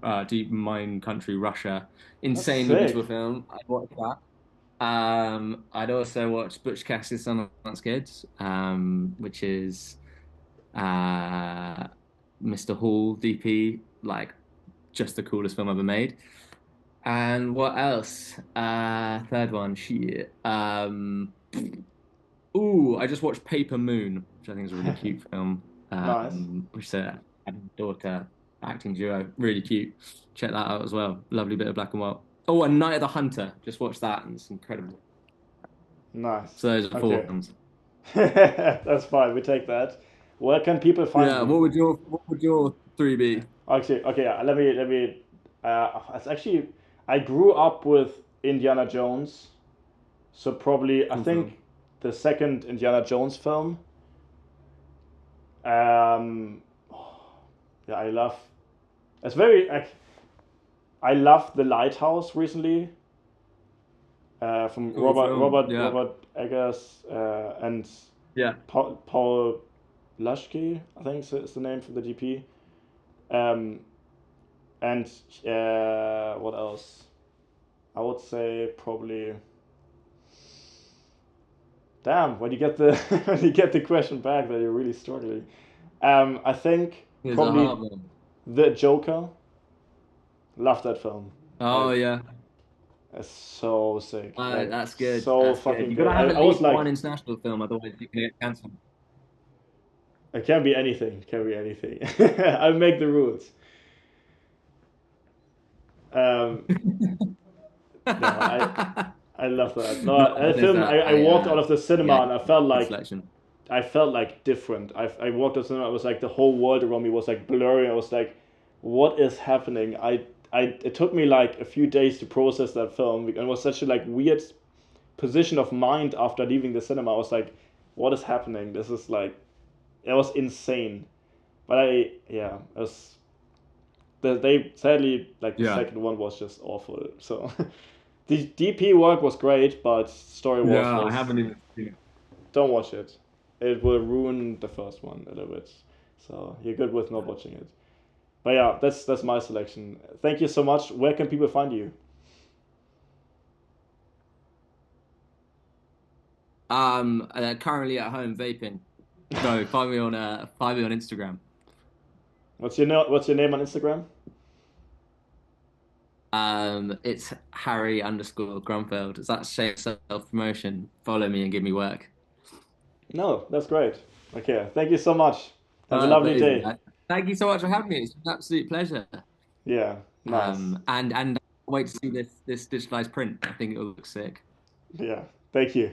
of deep mine country, Russia. That's Insanely beautiful sick. film. I'd watch that. I'd also watch Butch Cassidy's Sundance Kid, which is uh, Mr. Hall DP, like, just the coolest film ever made. And what else? Third one, shit. Ooh, I just watched Paper Moon, which I think is a really cute film. Nice. Which is a daughter acting duo, really cute. Check that out as well. Lovely bit of black and white. Oh, and Night of the Hunter. Just watch that, and it's incredible. Nice. So those are four Okay. films. That's fine. We take that. Where can people find Yeah. you? What would your three be? Actually, okay. Let me. It's actually, I grew up with Indiana Jones, so probably I Cool think film. the second Indiana Jones film. Um, yeah, I love. It's very. I love The Lighthouse recently. From Cool film. Yeah. Robert Eggers and Yeah. Paul Luschke, I think is the name for the DP. Um, and what else? I would say probably. Damn, when you get the when you get the question back, that you're really struggling. I think It's a probably hard one. The Joker. Love that film. Oh Like, yeah. it's so sick. Like, That's good. so That's good. fucking You good. gotta have at I was least one like, international film, otherwise you can get cancelled. it can be anything. It can be anything. I make the rules. Um, no, I love that. No, No, that there's film. that. I walked out of the Yeah, cinema and good selection. I felt like different. I walked out of the cinema. It was like the whole world around me was like blurry. I was like, what is happening? It took me like a few days to process that film. And it was such a like weird position of mind after leaving the cinema. I was like, what is happening? This is like, it was insane. But yeah, it was. They sadly, like, the Yeah. second one was just awful. So the DP work was great, but story Yeah, I was haven't even seen it. don't watch it. It will ruin the first one a little bit. So you're good with not watching it. But yeah, that's my selection. Thank you so much. Where can people find you? Currently at home vaping. So find me on Instagram. What's your name on Instagram? It's Harry underscore Grunfeld. It's that shape self promotion. Follow me and give me work. No, that's great. Okay, thank you so much. Have a lovely Amazing, day. man. Thank you so much for having me. It's been an absolute pleasure. Yeah, nice. And wait to see this digitalized print. I think it will look sick. Yeah, thank you.